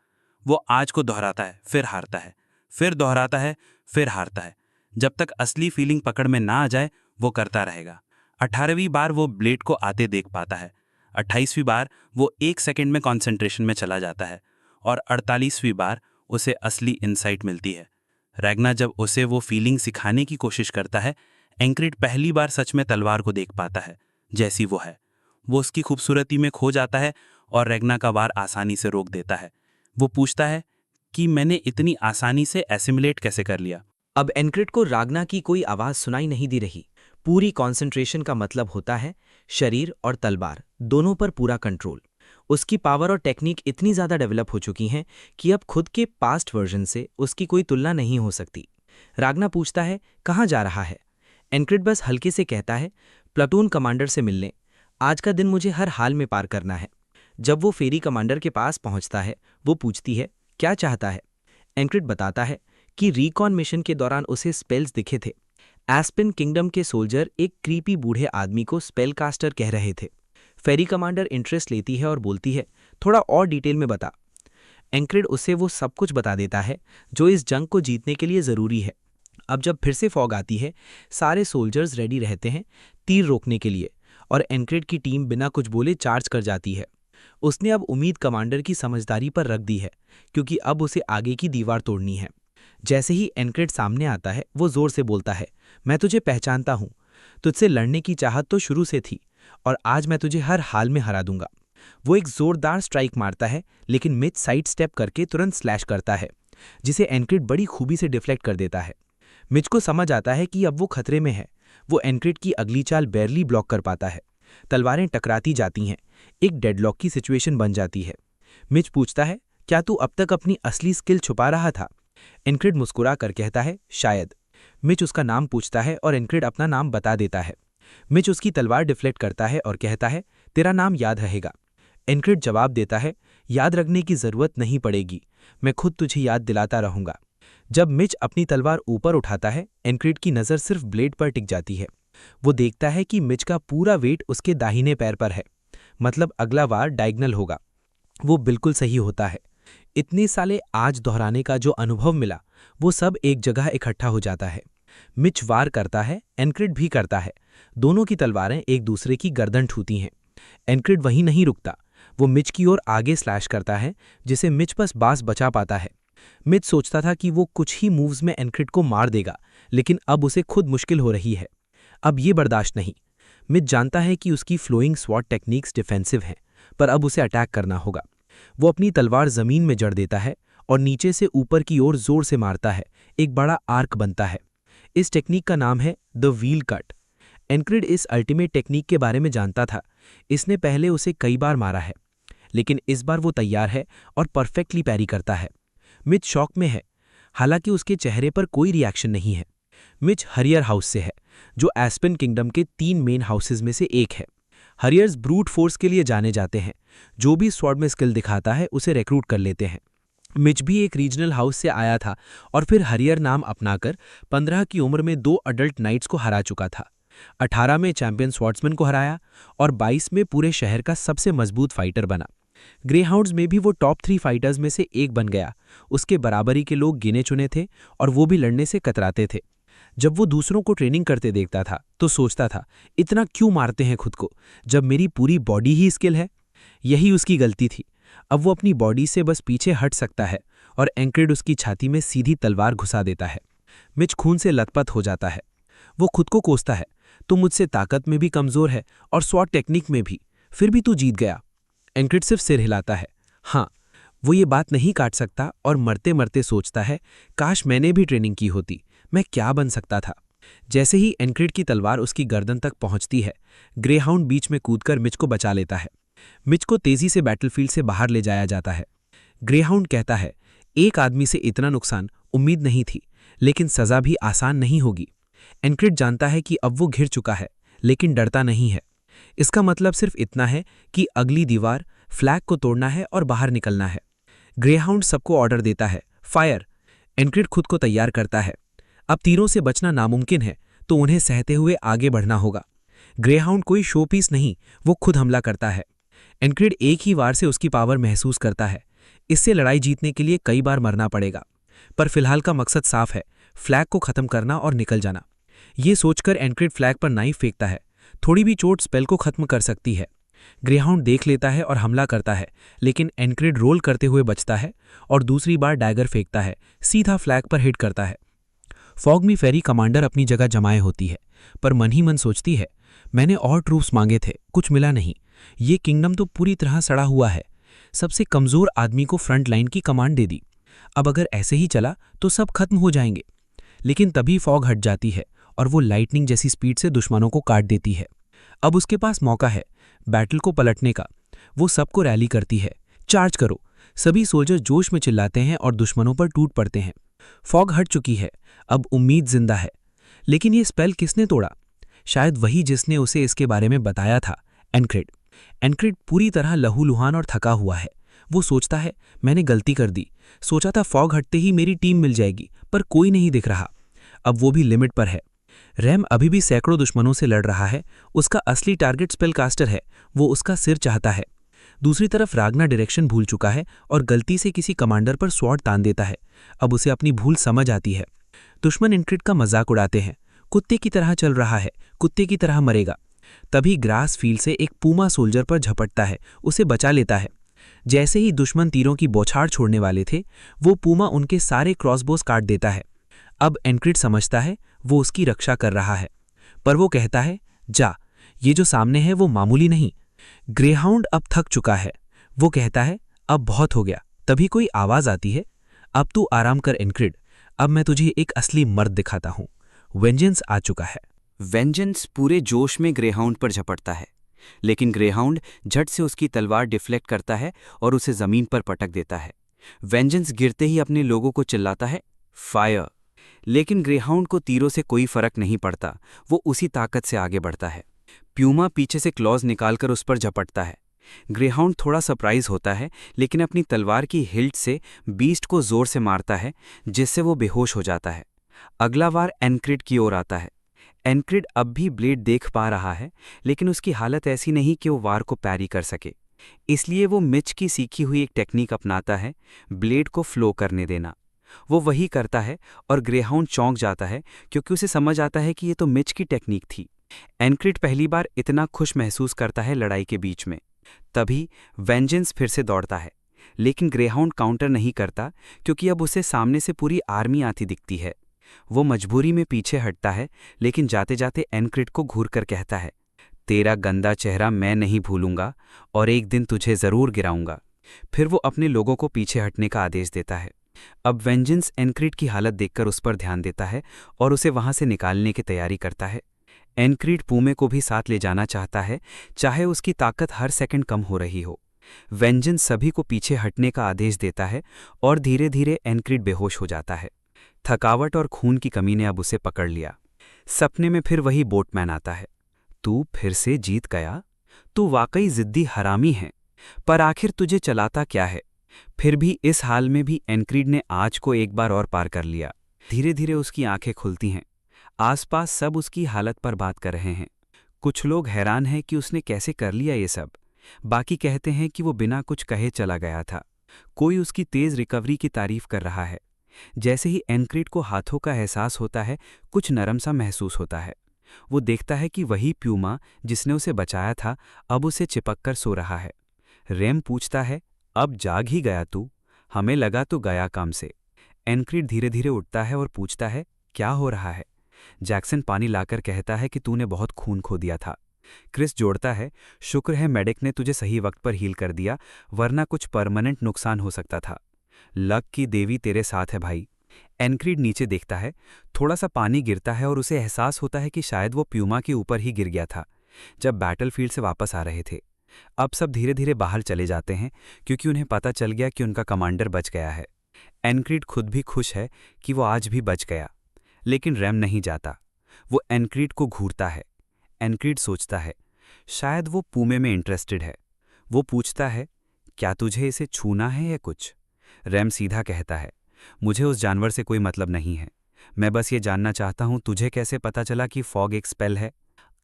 वो आज को दोहराता है, फिर हारता है, फिर दोहराता है, फिर हारता है। जब तक असली फीलिंग पकड़ में ना आ जाए वो करता रहेगा। 18वीं बार वो ब्लेड को आते देख पाता है। 28वीं बार वो 1 सेकंड में कॉन्सेंट्रेशन में चला जाता है और 48वीं बार उसे असली इंसाइट मिलती है। रैग्ना जब उसे वो फीलिंग सिखाने की कोशिश करता है, एंक्रिड पहली बार सच में तलवार को देख पाता है जैसी वो है। वो उसकी खूबसूरती में खो जाता है और रैग्ना का वार आसानी से रोक देता है। वो पूछता है कि मैंने इतनी आसानी से एसिमुलेट कैसे कर लिया। अब एंक्रिड को राग्ना की कोई आवाज सुनाई नहीं दे रही। पूरी कंसंट्रेशन का मतलब होता है शरीर और तलवार दोनों पर पूरा कंट्रोल। उसकी पावर और टेक्निक इतनी ज्यादा डेवलप हो चुकी हैं कि अब खुद के पास्ट वर्जन से उसकी कोई तुलना नहीं हो सकती। राग्ना पूछता है, कहाँ जा रहा है? एंक्रिड बस हल्के से कहता है, प्लाटून कमांडर से मिलने। आज का दिन मुझे हर हाल में पार करना है। जब वो फेरी कमांडर के पास पहुंचता है, वो पूछती है, क्या चाहता है? एंक्रिड बताता है कि रिकॉन मिशन के दौरान उसे स्पेल्स दिखे थे। एस्पेन किंगडम के सोल्जर एक क्रीपी बूढ़े आदमी को स्पेल कास्टर कह रहे थे। फेरी कमांडर इंटरेस्ट लेती है और बोलती है, थोड़ा और डिटेल में बता। एंक्रिड उसे वो सब कुछ बता देता है जो इस जंग को जीतने के लिए ज़रूरी है। अब जब फिर से फॉग आती है, सारे सोल्जर्स रेडी रहते हैं तीर रोकने के लिए और एंक्रिड की टीम बिना कुछ बोले चार्ज कर जाती है। उसने अब उम्मीद कमांडर की समझदारी पर रख दी है, क्योंकि अब उसे आगे की दीवार तोड़नी है। जैसे ही एंक्रिड सामने आता है, वो जोर से बोलता है, मैं तुझे पहचानता हूँ। तुझसे लड़ने की चाहत तो शुरू से थी और आज मैं तुझे हर हाल में हरा दूंगा। वो एक जोरदार स्ट्राइक मारता है, लेकिन मिच साइड स्टेप करके तुरंत स्लैश करता है, जिसे एंक्रिड बड़ी खूबी से डिफ्लेक्ट कर देता है। मिच को समझ आता है कि अब वो खतरे में है। वो एंक्रिड की अगली चाल बैरली ब्लॉक कर पाता है। तलवारें टकराती जाती हैं, एक डेडलॉक की सिचुएशन बन जाती है। मिच पूछता है, क्या तू अब तक अपनी असली स्किल छुपा रहा था? एंक्रिड मुस्कुरा कर कहता है, शायद। मिच उसका नाम पूछता है और एंक्रिड अपना नाम बता देता है। मिच उसकी तलवार डिफ्लेक्ट करता है और कहता है, तेरा नाम याद रहेगा। एंक्रिड जवाब देता है, याद रखने की जरूरत नहीं पड़ेगी, मैं खुद तुझे याद दिलाता रहूंगा। जब मिच अपनी तलवार ऊपर उठाता है, एंक्रिड की नज़र सिर्फ ब्लेड पर टिक जाती है। वो देखता है कि मिच का पूरा वेट उसके दाहिने पैर पर है, मतलब अगला वार डायगनल होगा। वो बिल्कुल सही होता है। इतने साले आज दोहराने का जो अनुभव मिला, वो सब एक जगह इकट्ठा हो जाता है। मिच वार करता है, एंक्रिड भी करता है। दोनों की तलवारें एक दूसरे की गर्दन छूती हैं। एंक्रिड वहीं नहीं रुकता, वो मिच की ओर आगे स्लैश करता है, जिसे मिच बस बास बचा पाता है। मिच सोचता था कि वो कुछ ही मूव्स में एंक्रिड को मार देगा, लेकिन अब उसे खुद मुश्किल हो रही है। अब ये बर्दाश्त नहीं। मिच जानता है कि उसकी फ्लोइंग स्वॉट टेक्निक्स डिफेंसिव हैं, पर अब उसे अटैक करना होगा। वो अपनी तलवार जमीन में जड़ देता है और नीचे से ऊपर की ओर जोर से मारता है। एक बड़ा आर्क बनता है। इस टेक्निक का नाम है द व्हील कट। एंक्रिड इस अल्टीमेट टेक्निक के बारे में जानता था। इसने पहले उसे कई बार मारा है, लेकिन इस बार वो तैयार है और परफेक्टली पैरी करता है। मिच शॉक में है, हालांकि उसके चेहरे पर कोई रिएक्शन नहीं है। मिच हरियर हाउस से है, जो एस्पेन किंगडम के 3 मेन हाउसेज में से एक है। हरियर्स ब्रूट फोर्स के लिए जाने जाते हैं। जो भी स्वॉर्ड में स्किल दिखाता है उसे रिक्रूट कर लेते हैं। मिच भी एक रीजनल हाउस से आया था और फिर हरियर नाम अपनाकर 15 की उम्र में 2 अडल्ट नाइट्स को हरा चुका था। 18 में चैंपियन स्वॉर्ड्समैन को हराया और 22 में पूरे शहर का सबसे मजबूत फाइटर बना। ग्रेहाउंड्स में भी वो टॉप 3 फाइटर्स में से एक बन गया। उसके बराबरी के लोग गिने चुने थे और वो भी लड़ने से कतराते थे। जब वो दूसरों को ट्रेनिंग करते देखता था तो सोचता था, इतना क्यों मारते हैं खुद को जब मेरी पूरी बॉडी ही स्किल है। यही उसकी गलती थी। अब वो अपनी बॉडी से बस पीछे हट सकता है और एंक्रिड उसकी छाती में सीधी तलवार घुसा देता है। मिच खून से लथपथ हो जाता है। वो खुद को कोसता है, तू मुझसे ताकत में भी कमजोर है और स्वॉट टेक्निक में भी, फिर भी तू जीत गया। एंक्रिड सिर्फ सिर हिलाता है। हाँ, वो ये बात नहीं काट सकता और मरते मरते सोचता है, काश मैंने भी ट्रेनिंग की होती, मैं क्या बन सकता था। जैसे ही एनक्रिड की तलवार उसकी गर्दन तक पहुंचती है, ग्रेहाउंड बीच में कूदकर मिच को बचा लेता है। मिच को तेजी से बैटलफील्ड से बाहर ले जाया जाता है। ग्रेहाउंड कहता है, एक आदमी से इतना नुकसान उम्मीद नहीं थी, लेकिन सजा भी आसान नहीं होगी। एनक्रिड जानता है कि अब वो घिर चुका है, लेकिन डरता नहीं है। इसका मतलब सिर्फ इतना है कि अगली दीवार फ्लैग को तोड़ना है और बाहर निकलना है। ग्रेहाउंड सबको ऑर्डर देता है, फायर। एनक्रिड खुद को तैयार करता है। अब तीरों से बचना नामुमकिन है, तो उन्हें सहते हुए आगे बढ़ना होगा। ग्रेहाउंड कोई शोपीस नहीं, वो खुद हमला करता है। एनक्रिड एक ही वार से उसकी पावर महसूस करता है। इससे लड़ाई जीतने के लिए कई बार मरना पड़ेगा, पर फिलहाल का मकसद साफ है, फ्लैग को खत्म करना और निकल जाना। ये सोचकर एनक्रिड फ्लैग पर नाइफ फेंकता है। थोड़ी भी चोट स्पेल को खत्म कर सकती है। ग्रेहाउंड देख लेता है और हमला करता है, लेकिन एनक्रिड रोल करते हुए बचता है और दूसरी बार डैगर फेंकता है, सीधा फ्लैग पर हिट करता है। फॉग में फेरी कमांडर अपनी जगह जमाए होती है, पर मन ही मन सोचती है, मैंने और ट्रूप्स मांगे थे, कुछ मिला नहीं। ये किंगडम तो पूरी तरह सड़ा हुआ है। सबसे कमजोर आदमी को फ्रंट लाइन की कमांड दे दी। अब अगर ऐसे ही चला तो सब खत्म हो जाएंगे। लेकिन तभी फॉग हट जाती है और वो लाइटनिंग जैसी स्पीड से दुश्मनों को काट देती है। अब उसके पास मौका है बैटल को पलटने का। वो सबको रैली करती है, चार्ज करो। सभी सोल्जर जोश में चिल्लाते हैं और दुश्मनों पर टूट पड़ते हैं। फॉग हट चुकी है, अब उम्मीद जिंदा है। लेकिन ये स्पेल किसने तोड़ा? शायद वही जिसने उसे इसके बारे में बताया था, एनक्रिड। एनक्रिड पूरी तरह लहूलुहान और थका हुआ है। वो सोचता है, मैंने गलती कर दी। सोचा था फॉग हटते ही मेरी टीम मिल जाएगी, पर कोई नहीं दिख रहा। अब वो भी लिमिट पर है। रैम अभी भी सैकड़ों दुश्मनों से लड़ रहा है। उसका असली टारगेट स्पेलकास्टर है, वो उसका सिर चाहता है। दूसरी तरफ रागना डायरेक्शन भूल चुका है और गलती से किसी कमांडर पर स्वॉर्ड तान देता है। अब उसे अपनी भूल समझ आती है। दुश्मन एनक्रिड का मजाक उड़ाते हैं, कुत्ते की तरह चल रहा है, कुत्ते की तरह मरेगा। तभी ग्रास फील्ड से एक पूमा सोल्जर पर झपटता है, उसे बचा लेता है। जैसे ही दुश्मन तीरों की बौछार छोड़ने वाले थे, वो पूमा उनके सारे क्रॉसबोस काट देता है। अब एनक्रिड समझता है वो उसकी रक्षा कर रहा है, पर वो कहता है, जा, ये जो सामने है वो मामूली नहीं। ग्रेहाउंड अब थक चुका है। वो कहता है, अब बहुत हो गया। तभी कोई आवाज आती है, अब तू आराम कर एनक्रिड, अब मैं तुझे एक असली मर्द दिखाता हूं। वेंजेंस आ चुका है। वेंजेंस पूरे जोश में ग्रेहाउंड पर झपटता है, लेकिन ग्रेहाउंड झट से उसकी तलवार डिफ्लेक्ट करता है और उसे जमीन पर पटक देता है। वेंजेंस गिरते ही अपने लोगों को चिल्लाता है, फायर। लेकिन ग्रेहाउंड को तीरों से कोई फर्क नहीं पड़ता, वो उसी ताकत से आगे बढ़ता है। प्यूमा पीछे से क्लॉज निकालकर उस पर झपटता है। ग्रेहाउंड थोड़ा सरप्राइज होता है, लेकिन अपनी तलवार की हिल्ट से बीस्ट को जोर से मारता है, जिससे वो बेहोश हो जाता है। अगला वार एनक्रिड की ओर आता है। एनक्रिड अब भी ब्लेड देख पा रहा है, लेकिन उसकी हालत ऐसी नहीं कि वो वार को पैरी कर सके। इसलिए वो मिच की सीखी हुई एक टेक्निक अपनाता है, ब्लेड को फ्लो करने देना। वो वही करता है और ग्रेहाउंड चौंक जाता है, क्योंकि उसे समझ आता है कि ये तो मिच की टेक्निक थी। एनक्रिड पहली बार इतना खुश महसूस करता है लड़ाई के बीच में। तभी वेंजेंस फिर से दौड़ता है, लेकिन ग्रेहाउंड काउंटर नहीं करता, क्योंकि अब उसे सामने से पूरी आर्मी आती दिखती है। वो मजबूरी में पीछे हटता है, लेकिन जाते जाते एनक्रिड को घूर कर कहता है, तेरा गंदा चेहरा मैं नहीं भूलूंगा और एक दिन तुझे जरूर गिराऊंगा। फिर वो अपने लोगों को पीछे हटने का आदेश देता है। अब वेंजेंस एनक्रिड की हालत देखकर उस पर ध्यान देता है और उसे वहां से निकालने की तैयारी करता है। एनक्रिड पूमे को भी साथ ले जाना चाहता है, चाहे उसकी ताकत हर सेकंड कम हो रही हो। वेंजेंस सभी को पीछे हटने का आदेश देता है और धीरे धीरे एनक्रिड बेहोश हो जाता है। थकावट और खून की कमी ने अब उसे पकड़ लिया। सपने में फिर वही बोटमैन आता है। तू फिर से जीत गया? तू वाकई जिद्दी हरामी है, पर आखिर तुझे चलाता क्या है? फिर भी इस हाल में भी एनक्रिड ने आज को एक बार और पार कर लिया। धीरे धीरे उसकी आंखें खुलती हैं। आसपास सब उसकी हालत पर बात कर रहे हैं। कुछ लोग हैरान हैं कि उसने कैसे कर लिया ये सब। बाकी कहते हैं कि वो बिना कुछ कहे चला गया था। कोई उसकी तेज रिकवरी की तारीफ कर रहा है। जैसे ही एनक्रिड को हाथों का एहसास होता है, कुछ नरम सा महसूस होता है। वो देखता है कि वही प्यूमा जिसने उसे बचाया था, अब उसे चिपक कर सो रहा है। रेम पूछता है, अब जाग ही गया तू? हमें लगा तू गया काम से। एनक्रिड धीरे धीरे उठता है और पूछता है, क्या हो रहा है? जैक्सन पानी लाकर कहता है कि तूने बहुत खून खो दिया था। क्रिस जोड़ता है, शुक्र है मेडिक ने तुझे सही वक्त पर हील कर दिया, वरना कुछ परमानेंट नुकसान हो सकता था। लक की देवी तेरे साथ है भाई। एनक्रीड नीचे देखता है, थोड़ा सा पानी गिरता है और उसे एहसास होता है कि शायद वो प्यूमा के ऊपर ही गिर गया था जब बैटलफील्ड से वापस आ रहे थे। अब सब धीरे धीरे बाहर चले जाते हैं क्योंकि उन्हें पता चल गया कि उनका कमांडर बच गया है। एनक्रीड खुद भी खुश है कि वो आज भी बच गया, लेकिन रैम नहीं जाता। वो एनक्रीड को घूरता है। एनक्रीड सोचता है शायद वो पूमे में इंटरेस्टेड है। वो पूछता है, क्या तुझे इसे छूना है या कुछ? रैम सीधा कहता है, मुझे उस जानवर से कोई मतलब नहीं है, मैं बस ये जानना चाहता हूं तुझे कैसे पता चला कि फॉग एक स्पेल है।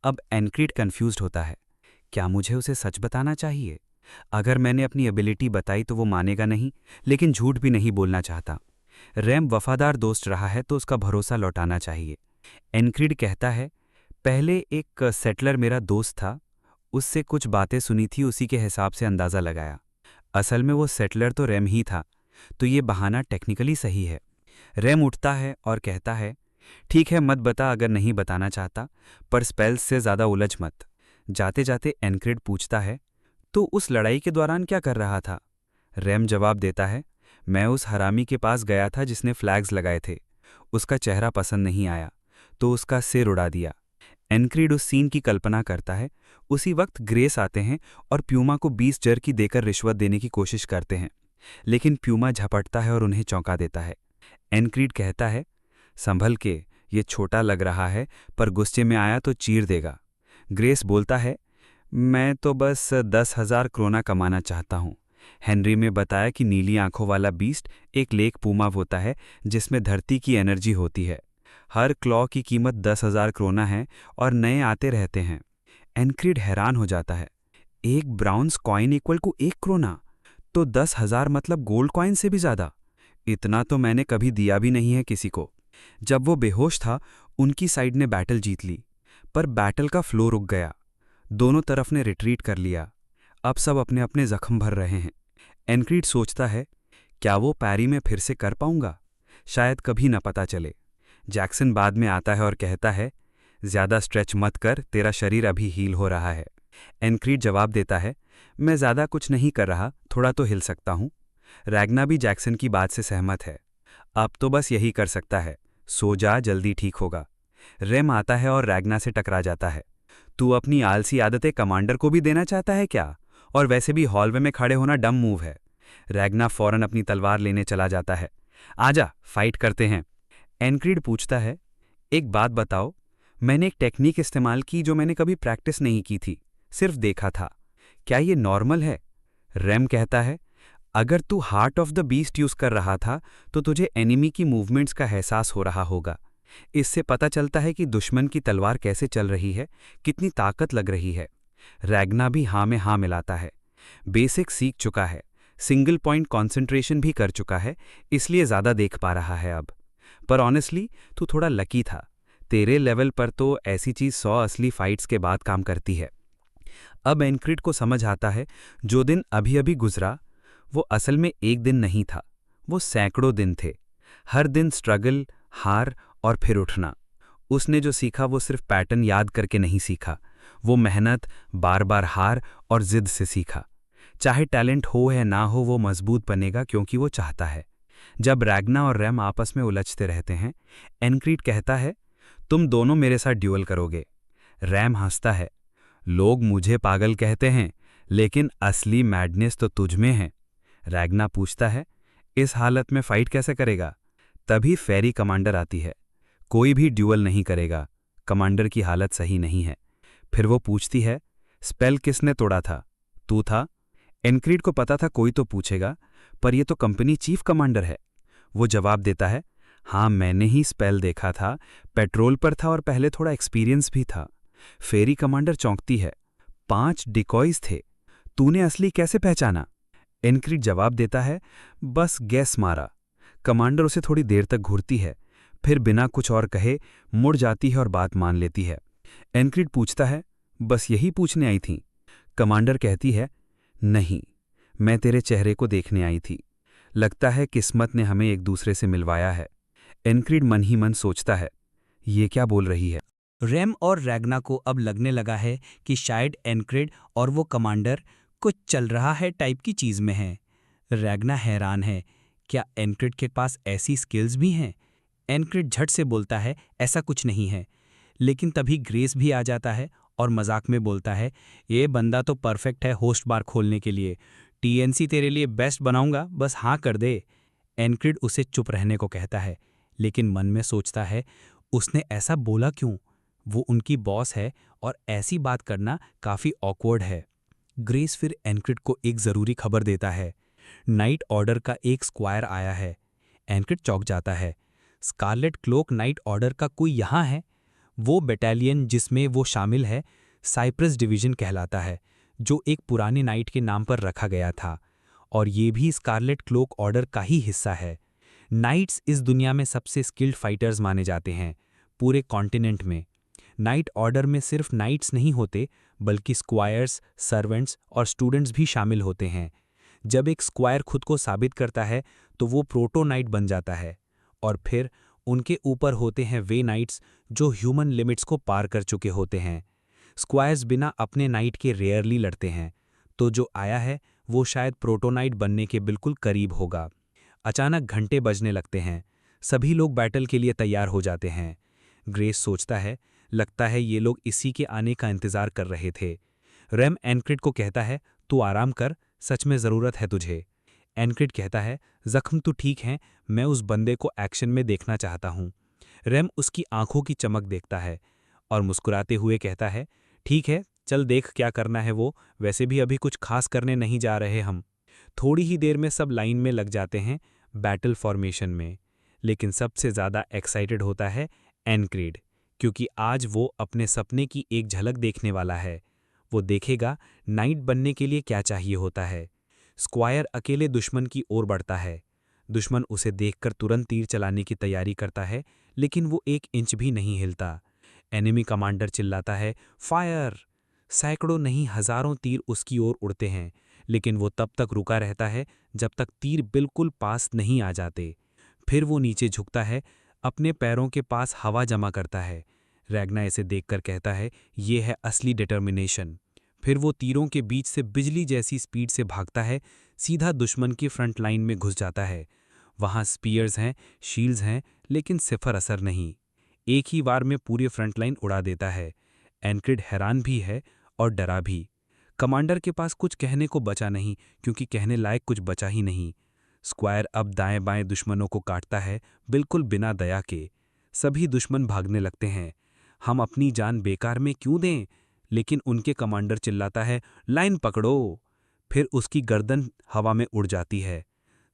अब एनक्रीड कंफ्यूज्ड होता है, क्या मुझे उसे सच बताना चाहिए? अगर मैंने अपनी एबिलिटी बताई तो वो मानेगा नहीं, लेकिन झूठ भी नहीं बोलना चाहता। रैम वफादार दोस्त रहा है तो उसका भरोसा लौटाना चाहिए। एनक्रीड कहता है, पहले एक सेटलर मेरा दोस्त था, उससे कुछ बातें सुनी थी, उसी के हिसाब से अंदाज़ा लगाया। असल में वो सेटलर तो रैम ही था, तो ये बहाना टेक्निकली सही है। रैम उठता है और कहता है, ठीक है मत बता अगर नहीं बताना चाहता, पर स्पेल्स से ज़्यादा उलझ मत। जाते जाते एनक्रीड पूछता है, तो उस लड़ाई के दौरान क्या कर रहा था? रैम जवाब देता है, मैं उस हरामी के पास गया था जिसने फ्लैग्स लगाए थे। उसका चेहरा पसंद नहीं आया तो उसका सिर उड़ा दिया। एनक्रीड उस सीन की कल्पना करता है। उसी वक्त ग्रेस आते हैं और प्यूमा को 20 जर्की देकर रिश्वत देने की कोशिश करते हैं, लेकिन प्यूमा झपटता है और उन्हें चौंका देता है। एनक्रीड कहता है, संभल के, ये छोटा लग रहा है पर गुस्से में आया तो चीर देगा। ग्रेस बोलता है, मैं तो बस 10,000 क्रोना कमाना चाहता हूँ। हेनरी में बताया कि नीली आंखों वाला बीस्ट एक लेक पूमा होता है जिसमें धरती की एनर्जी होती है। हर क्लॉ की कीमत 10,000 क्रोना है और नए आते रहते हैं। एनक्रीड हैरान हो जाता है, एक bronze coin equal to 1 krona, तो 10,000 मतलब गोल्ड कॉइन से भी ज़्यादा। इतना तो मैंने कभी दिया भी नहीं है किसी को। जब वो बेहोश था उनकी साइड ने बैटल जीत ली, पर बैटल का फ्लो रुक गया। दोनों तरफ ने रिट्रीट कर लिया। अब सब अपने अपने जख्म भर रहे हैं। एनक्रीड सोचता है, क्या वो पैरी में फिर से कर पाऊंगा? शायद कभी न पता चले। जैक्सन बाद में आता है और कहता है, ज़्यादा स्ट्रेच मत कर, तेरा शरीर अभी हील हो रहा है। एनक्रीड जवाब देता है, मैं ज़्यादा कुछ नहीं कर रहा, थोड़ा तो हिल सकता हूँ। रैग्ना भी जैक्सन की बात से सहमत है। अब तो बस यही कर सकता है, सो जा, जल्दी ठीक होगा। रेम आता है और रैग्ना से टकरा जाता है। तू अपनी आलसी आदतें कमांडर को भी देना चाहता है क्या? और वैसे भी हॉलवे में खड़े होना डम मूव है। रैग्ना फौरन अपनी तलवार लेने चला जाता है। आजा, फाइट करते हैं। एनक्रीड पूछता है, एक बात बताओ, मैंने एक टेक्निक इस्तेमाल की जो मैंने कभी प्रैक्टिस नहीं की थी, सिर्फ देखा था। क्या ये नॉर्मल है? रेम कहता है, अगर तू heart of the beast use कर रहा था तो तुझे एनिमी की मूवमेंट्स का एहसास हो रहा होगा। इससे पता चलता है कि दुश्मन की तलवार कैसे चल रही है, कितनी ताकत लग रही है। रैग्ना भी हाँ में हाँ मिलाता है। बेसिक सीख चुका है, सिंगल पॉइंट कॉन्सेंट्रेशन भी कर चुका है, इसलिए ज़्यादा देख पा रहा है अब। पर ऑनेस्टली तू थोड़ा लकी था, तेरे लेवल पर तो ऐसी चीज़ 100 असली फाइट्स के बाद काम करती है। अब एनक्रीड को समझ आता है, जो दिन अभी अभी गुजरा वो असल में एक दिन नहीं था, वो सैकड़ों दिन थे। हर दिन स्ट्रगल, हार और फिर उठना। उसने जो सीखा वो सिर्फ पैटर्न याद करके नहीं सीखा, वो मेहनत, बार बार हार और जिद से सीखा। चाहे टैलेंट हो या ना हो, वो मजबूत बनेगा क्योंकि वो चाहता है। जब रैग्ना और रैम आपस में उलझते रहते हैं, एनक्रीड कहता है, तुम दोनों मेरे साथ ड्यूअल करोगे। रैम हंसता है, लोग मुझे पागल कहते हैं, लेकिन असली मैडनेस तो तुझ में है। रैग्ना पूछता है, इस हालत में फाइट कैसे करेगा? तभी फेरी कमांडर आती है। कोई भी ड्यूअल नहीं करेगा, कमांडर की हालत सही नहीं है। फिर वो पूछती है, स्पेल किसने तोड़ा था? तू था? एनक्रीड को पता था कोई तो पूछेगा, पर ये तो कंपनी चीफ कमांडर है। वो जवाब देता है, हाँ मैंने ही स्पेल देखा था, पेट्रोल पर था और पहले थोड़ा एक्सपीरियंस भी था। फेरी कमांडर चौंकती है, 5 डिकॉइज थे, तूने असली कैसे पहचाना? एनक्रीड जवाब देता है, बस गैस मारा। कमांडर उसे थोड़ी देर तक घूरती है, फिर बिना कुछ और कहे मुड़ जाती है और बात मान लेती है। एनक्रीड पूछता है, बस यही पूछने आई थी? कमांडर कहती है, नहीं, मैं तेरे चेहरे को देखने आई थी। लगता है किस्मत ने हमें एक दूसरे से मिलवाया है। एनक्रीड मन ही मन सोचता है, ये क्या बोल रही है? रेम और रैग्ना को अब लगने लगा है कि शायद एनक्रीड और वो कमांडर कुछ चल रहा है टाइप की चीज़ में है। रैग्ना हैरान है क्या एनक्रिड के पास ऐसी स्किल्स भी हैं? एनक्रिड झट से बोलता है, ऐसा कुछ नहीं है। लेकिन तभी ग्रेस भी आ जाता है और मजाक में बोलता है, ये बंदा तो परफेक्ट है होस्ट बार खोलने के लिए। टीएनसी तेरे लिए बेस्ट बनाऊंगा, बस हाँ कर दे। एनक्रिड उसे चुप रहने को कहता है, लेकिन मन में सोचता है, उसने ऐसा बोला क्यों? वो उनकी बॉस है और ऐसी बात करना काफ़ी ऑकवर्ड है। ग्रेस फिर एनक्रिड को एक ज़रूरी खबर देता है। नाइट ऑर्डर का एक स्क्वायर आया है। एनक्रिड चौंक जाता है। स्कारलेट क्लोक नाइट ऑर्डर का कोई यहाँ है? वो बटालियन जिसमें वो शामिल है साइप्रस डिवीजन कहलाता है, जो एक पुराने नाइट के नाम पर रखा गया था, और ये भी स्कारलेट क्लोक ऑर्डर का ही हिस्सा है। नाइट्स इस दुनिया में सबसे स्किल्ड फाइटर्स माने जाते हैं पूरे कॉन्टिनेंट में। नाइट ऑर्डर में सिर्फ नाइट्स नहीं होते, बल्कि स्क्वायर्स, सर्वेंट्स और स्टूडेंट्स भी शामिल होते हैं। जब एक स्क्वायर खुद को साबित करता है तो वो प्रोटो नाइट बन जाता है, और फिर उनके ऊपर होते हैं वे नाइट्स जो ह्यूमन लिमिट्स को पार कर चुके होते हैं। स्क्वायर्स बिना अपने नाइट के रेयरली लड़ते हैं, तो जो आया है वो शायद प्रोटोनाइट बनने के बिल्कुल करीब होगा। अचानक घंटे बजने लगते हैं। सभी लोग बैटल के लिए तैयार हो जाते हैं। ग्रेस सोचता है, लगता है ये लोग इसी के आने का इंतजार कर रहे थे। रेम एनक्रिड को कहता है, तू आराम कर, सच में ज़रूरत है तुझे। एनक्रिड कहता है, जख्म तो ठीक है, मैं उस बंदे को एक्शन में देखना चाहता हूँ। रेम उसकी आंखों की चमक देखता है और मुस्कुराते हुए कहता है, ठीक है, चल देख क्या करना है वो, वैसे भी अभी कुछ खास करने नहीं जा रहे हम। थोड़ी ही देर में सब लाइन में लग जाते हैं बैटल फॉर्मेशन में। लेकिन सबसे ज़्यादा एक्साइटेड होता है एनक्रिड, क्योंकि आज वो अपने सपने की एक झलक देखने वाला है। वो देखेगा नाइट बनने के लिए क्या चाहिए होता है। स्क्वायर अकेले दुश्मन की ओर बढ़ता है। दुश्मन उसे देखकर तुरंत तीर चलाने की तैयारी करता है, लेकिन वो 1 इंच भी नहीं हिलता। एनिमी कमांडर चिल्लाता है, फायर! सैकड़ों नहीं हजारों तीर उसकी ओर उड़ते हैं, लेकिन वो तब तक रुका रहता है जब तक तीर बिल्कुल पास नहीं आ जाते। फिर वो नीचे झुकता है, अपने पैरों के पास हवा जमा करता है। रैग्ना इसे देखकर कहता है, ये है असली डिटर्मिनेशन। फिर वो तीरों के बीच से बिजली जैसी स्पीड से भागता है, सीधा दुश्मन की फ्रंट लाइन में घुस जाता है। वहाँ स्पीयर्स हैं, शील्ड्स हैं, लेकिन सिफर असर नहीं। एक ही बार में पूरी फ्रंट लाइन उड़ा देता है। एनक्रिड हैरान भी है और डरा भी। कमांडर के पास कुछ कहने को बचा नहीं, क्योंकि कहने लायक कुछ बचा ही नहीं। स्क्वायर अब दाएं बाएं दुश्मनों को काटता है, बिल्कुल बिना दया के। सभी दुश्मन भागने लगते हैं। हम अपनी जान बेकार में क्यों दें? लेकिन उनके कमांडर चिल्लाता है, लाइन पकड़ो। फिर उसकी गर्दन हवा में उड़ जाती है।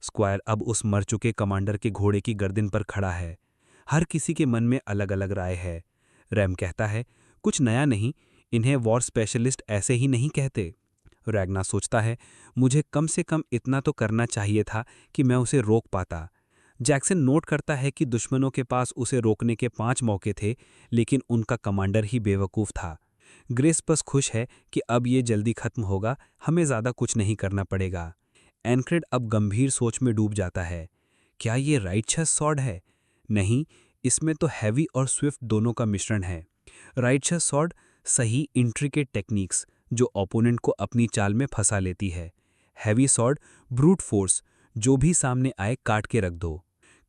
स्क्वायर अब उस मर चुके कमांडर के घोड़े की गर्दन पर खड़ा है। हर किसी के मन में अलग अलग राय है। रैम कहता है, कुछ नया नहीं, इन्हें वॉर स्पेशलिस्ट ऐसे ही नहीं कहते। रैग्ना सोचता है, मुझे कम से कम इतना तो करना चाहिए था कि मैं उसे रोक पाता। जैक्सन नोट करता है कि दुश्मनों के पास उसे रोकने के 5 मौके थे, लेकिन उनका कमांडर ही बेवकूफ़ था। ग्रेस बस खुश है कि अब ये जल्दी खत्म होगा, हमें ज़्यादा कुछ नहीं करना पड़ेगा। एनक्रिड अब गंभीर सोच में डूब जाता है। क्या ये राइटशस सॉर्ड है? नहीं, इसमें तो हैवी और स्विफ्ट दोनों का मिश्रण है। राइटशस सॉर्ड सही इंट्रिकेट टेक्निक्स जो ओपोनेंट को अपनी चाल में फंसा लेती है। हैवी सॉर्ड ब्रूट फोर्स, जो भी सामने आए काट के रख दो।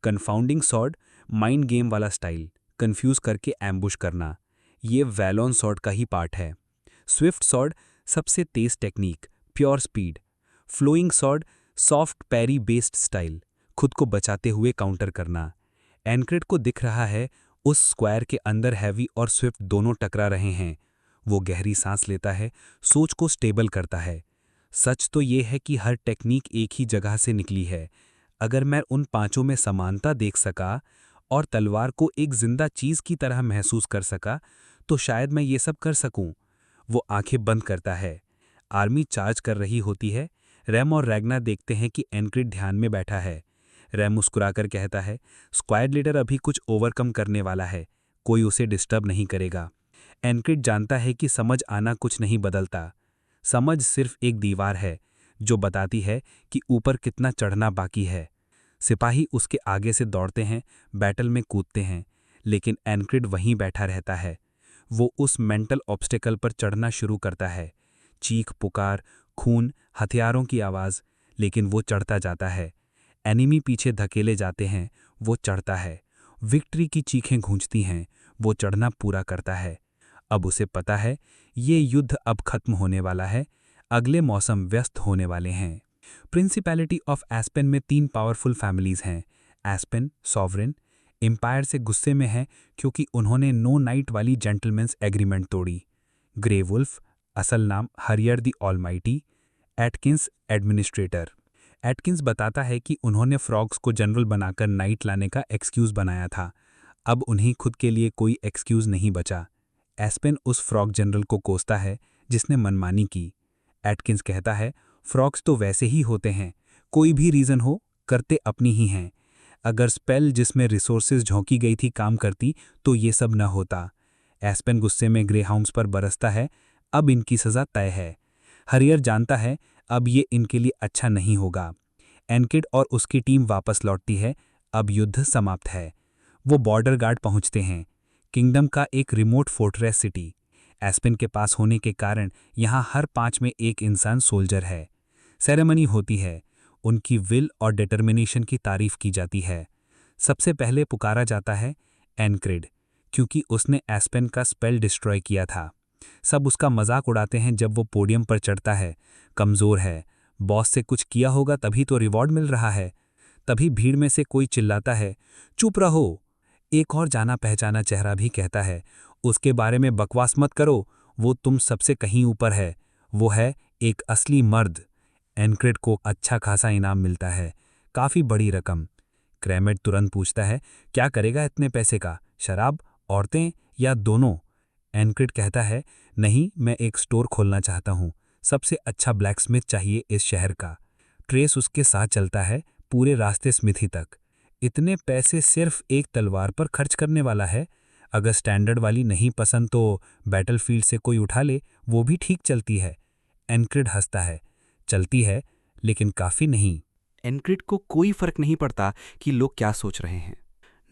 कन्फाउंडिंग सॉर्ड माइंड गेम वाला स्टाइल, कंफ्यूज करके एम्बुश करना। ये वैलोन सॉर्ड का ही पार्ट है। स्विफ्ट सॉर्ड सबसे तेज technique, pure speed. Flowing sword soft parry based style, खुद को बचाते हुए काउंटर करना। एनक्रिड को दिख रहा है उस स्क्वायर के अंदर हैवी और स्विफ्ट दोनों टकरा रहे हैं। वो गहरी सांस लेता है, सोच को स्टेबल करता है। सच तो ये है कि हर टेक्निक एक ही जगह से निकली है। अगर मैं उन 5 में समानता देख सका और तलवार को एक जिंदा चीज की तरह महसूस कर सका, तो शायद मैं ये सब कर सकूं। वो आंखें बंद करता है। आर्मी चार्ज कर रही होती है। रैम और रैग्ना देखते हैं कि एनक्रिड ध्यान में बैठा है। रैम मुस्कुराकर कहता है, स्क्वाड लीडर अभी कुछ ओवरकम करने वाला है, कोई उसे डिस्टर्ब नहीं करेगा। एनक्रिड जानता है कि समझ आना कुछ नहीं बदलता। समझ सिर्फ एक दीवार है जो बताती है कि ऊपर कितना चढ़ना बाकी है। सिपाही उसके आगे से दौड़ते हैं, बैटल में कूदते हैं, लेकिन एनक्रिड वहीं बैठा रहता है। वो उस मेंटल ऑब्स्टेकल पर चढ़ना शुरू करता है। चीख पुकार, खून, हथियारों की आवाज़, लेकिन वो चढ़ता जाता है। एनिमी पीछे धकेले जाते हैं, वो चढ़ता है। विक्ट्री की चीखें गूंजती हैं, वो चढ़ना पूरा करता है। अब उसे पता है ये युद्ध अब खत्म होने वाला है, अगले मौसम व्यस्त होने वाले हैं। प्रिंसिपैलिटी ऑफ एस्पेन में 3 पावरफुल फैमिलीज हैं। एस्पेन सॉवरेन एम्पायर से गुस्से में है क्योंकि उन्होंने नो नाइट वाली जेंटलमैन्स एग्रीमेंट तोड़ी। ग्रे वुल्फ असल नाम हरियर the almighty, Atkins administrator. Atkins बताता है कि उन्होंने फ्रॉग्स को जनरल बनाकर नाइट लाने का एक्सक्यूज़ बनाया था। अब उन्हें खुद के लिए कोई एक्सक्यूज़ नहीं बचा। एस्पेन उस फ्रॉग जनरल को कोसता है जिसने मनमानी की। एटकिंस कहता है फ्रॉग्स तो वैसे ही होते हैं, कोई भी रीज़न हो करते अपनी ही हैं। अगर स्पेल जिसमें रिसोर्सेज झोंकी गई थी काम करती तो ये सब न होता। एस्पेन गुस्से में ग्रेहाउंड्स पर बरसता है, अब इनकी सज़ा तय है। हरियर जानता है अब ये इनके लिए अच्छा नहीं होगा। एनकिड और उसकी टीम वापस लौटती है, अब युद्ध समाप्त है। वो बॉर्डर गार्ड पहुंचते हैं, किंगडम का एक रिमोट फोर्ट्रेस सिटी। एस्पेन के पास होने के कारण यहाँ हर 5 में एक इंसान सोल्जर है। सेरेमनी होती है, उनकी विल और डिटर्मिनेशन की तारीफ की जाती है। सबसे पहले पुकारा जाता है एनक्रिड, क्योंकि उसने एस्पेन का स्पेल डिस्ट्रॉय किया था। सब उसका मजाक उड़ाते हैं जब वो पोडियम पर चढ़ता है। कमज़ोर है, बॉस से कुछ किया होगा तभी तो रिवॉर्ड मिल रहा है। तभी भीड़ में से कोई चिल्लाता है, चुप रहो। एक और जाना पहचाना चेहरा भी कहता है, उसके बारे में बकवास मत करो, वो तुम सबसे कहीं ऊपर है। वो है एक असली मर्द। एनक्रिड को अच्छा खासा इनाम मिलता है, काफ़ी बड़ी रकम। क्रेमेट तुरंत पूछता है, क्या करेगा इतने पैसे का, शराब, औरतें या दोनों? एनक्रिड कहता है, नहीं, मैं एक स्टोर खोलना चाहता हूँ, सबसे अच्छा ब्लैकस्मिथ चाहिए इस शहर का। ट्रेस उसके साथ चलता है पूरे रास्ते स्मिथी तक। इतने पैसे सिर्फ एक तलवार पर खर्च करने वाला है। अगर स्टैंडर्ड वाली नहीं पसंद तो बैटलफील्ड से कोई उठा ले, वो भी ठीक चलती है। एनक्रिड हंसता है, चलती है लेकिन काफ़ी नहीं। एनक्रिड को कोई फर्क नहीं पड़ता कि लोग क्या सोच रहे हैं।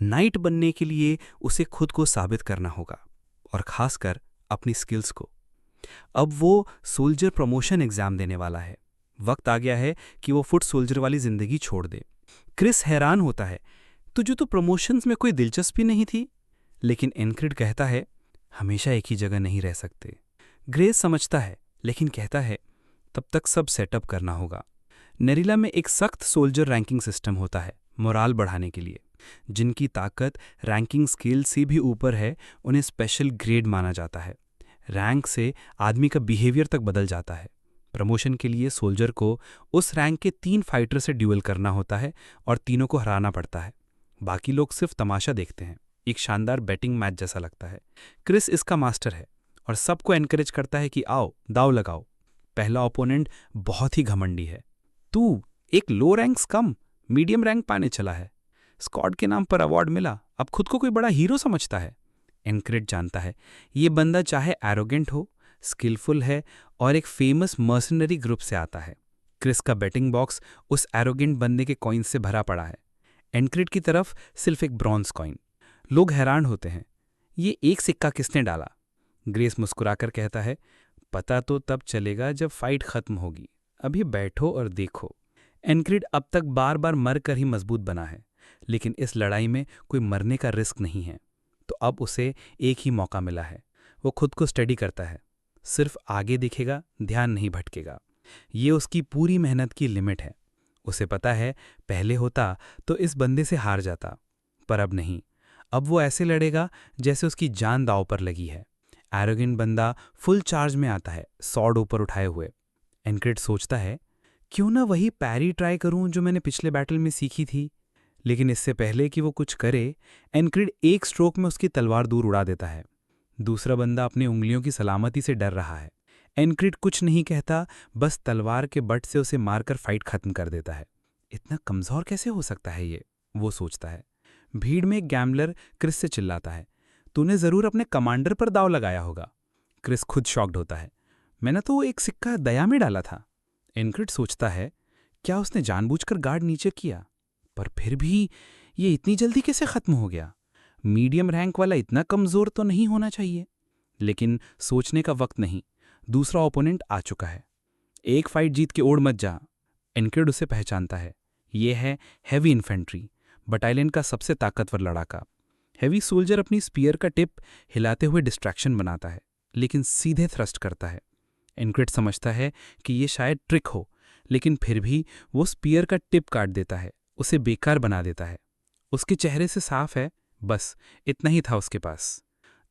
नाइट बनने के लिए उसे खुद को साबित करना होगा, और खासकर अपनी स्किल्स को। अब वो सोल्जर प्रमोशन एग्जाम देने वाला है। वक्त आ गया है कि वो फुट सोल्जर वाली जिंदगी छोड़ दे। क्रिस हैरान होता है, तुझे तो प्रमोशंस में कोई दिलचस्पी नहीं थी। लेकिन एनक्रिड कहता है, हमेशा एक ही जगह नहीं रह सकते। ग्रेस समझता है लेकिन कहता है, तब तक सब सेटअप करना होगा। नेरिला में एक सख्त सोल्जर रैंकिंग सिस्टम होता है मोराल बढ़ाने के लिए। जिनकी ताकत रैंकिंग स्केल से भी ऊपर है उन्हें स्पेशल ग्रेड माना जाता है। रैंक से आदमी का बिहेवियर तक बदल जाता है। प्रमोशन के लिए सोल्जर को उस रैंक के 3 फाइटर से ड्यूल करना होता है और तीनों को हराना पड़ता है। बाकी लोग सिर्फ तमाशा देखते हैं। एक शानदार बैटिंग मैच जैसा लगता है। क्रिस इसका मास्टर है और सबको एनकरेज करता है कि आओ दाव लगाओ। पहला ओपोनेंट बहुत ही घमंडी है। तू एक लो रैंक्स कम मीडियम रैंक पाने चला है, स्क्वाड के नाम पर अवार्ड मिला, अब खुद को कोई बड़ा हीरो समझता है। एनक्रिड जानता है ये बंदा चाहे एरोगेंट हो, स्किलफुल है और एक फेमस मर्सनरी ग्रुप से आता है। क्रिस का बैटिंग बॉक्स उस एरोगेंट बंदे के कॉइन से भरा पड़ा है। एनक्रिड की तरफ सिर्फ एक ब्रॉन्ज कॉइन। लोग हैरान होते हैं, ये एक सिक्का किसने डाला? ग्रेस मुस्कुराकर कहता है, पता तो तब चलेगा जब फाइट खत्म होगी, अभी बैठो और देखो। एनक्रिड अब तक बार बार मर कर ही मजबूत बना है, लेकिन इस लड़ाई में कोई मरने का रिस्क नहीं है। तो अब उसे एक ही मौका मिला है। वो खुद को स्टडी करता है, सिर्फ आगे दिखेगा, ध्यान नहीं भटकेगा। ये उसकी पूरी मेहनत की लिमिट है। उसे पता है पहले होता तो इस बंदे से हार जाता, पर अब नहीं। अब वो ऐसे लड़ेगा जैसे उसकी जान दांव पर लगी है। एरोगेंट बंदा फुल चार्ज में आता है, सॉर्ड ऊपर उठाए हुए। एनक्रिड सोचता है, क्यों ना वही पैरी ट्राई करूं जो मैंने पिछले बैटल में सीखी थी। लेकिन इससे पहले कि वो कुछ करे, एनक्रिड एक स्ट्रोक में उसकी तलवार दूर उड़ा देता है। दूसरा बंदा अपनी उंगलियों की सलामती से डर रहा है। एनक्रिड कुछ नहीं कहता, बस तलवार के बट से उसे मारकर फाइट खत्म कर देता है। इतना कमजोर कैसे हो सकता है ये, वो सोचता है। भीड़ में एक गैम्बलर क्रिस से चिल्लाता है, तूने जरूर अपने कमांडर पर दाव लगाया होगा। क्रिस खुद शॉक्ड होता है, मैंने तो एक सिक्का दया में डाला था। एनक्रिड सोचता है, क्या उसने जानबूझकर गार्ड नीचे किया? पर फिर भी ये इतनी जल्दी कैसे खत्म हो गया? मीडियम रैंक वाला इतना कमजोर तो नहीं होना चाहिए। लेकिन सोचने का वक्त नहीं, दूसरा ओपोनेंट आ चुका है। एक फाइट जीत के ओढ़ मत जा। एनक्रिड उसे पहचानता है, ये है हैवी इन्फेंट्री, बटालियन का सबसे ताकतवर लड़ाका। हैवी सोल्जर अपनी स्पीयर का टिप हिलाते हुए डिस्ट्रैक्शन बनाता है, लेकिन सीधे थ्रस्ट करता है। एनक्रिड समझता है कि ये शायद ट्रिक हो, लेकिन फिर भी वो स्पीयर का टिप काट देता है, उसे बेकार बना देता है। उसके चेहरे से साफ है, बस इतना ही था उसके पास।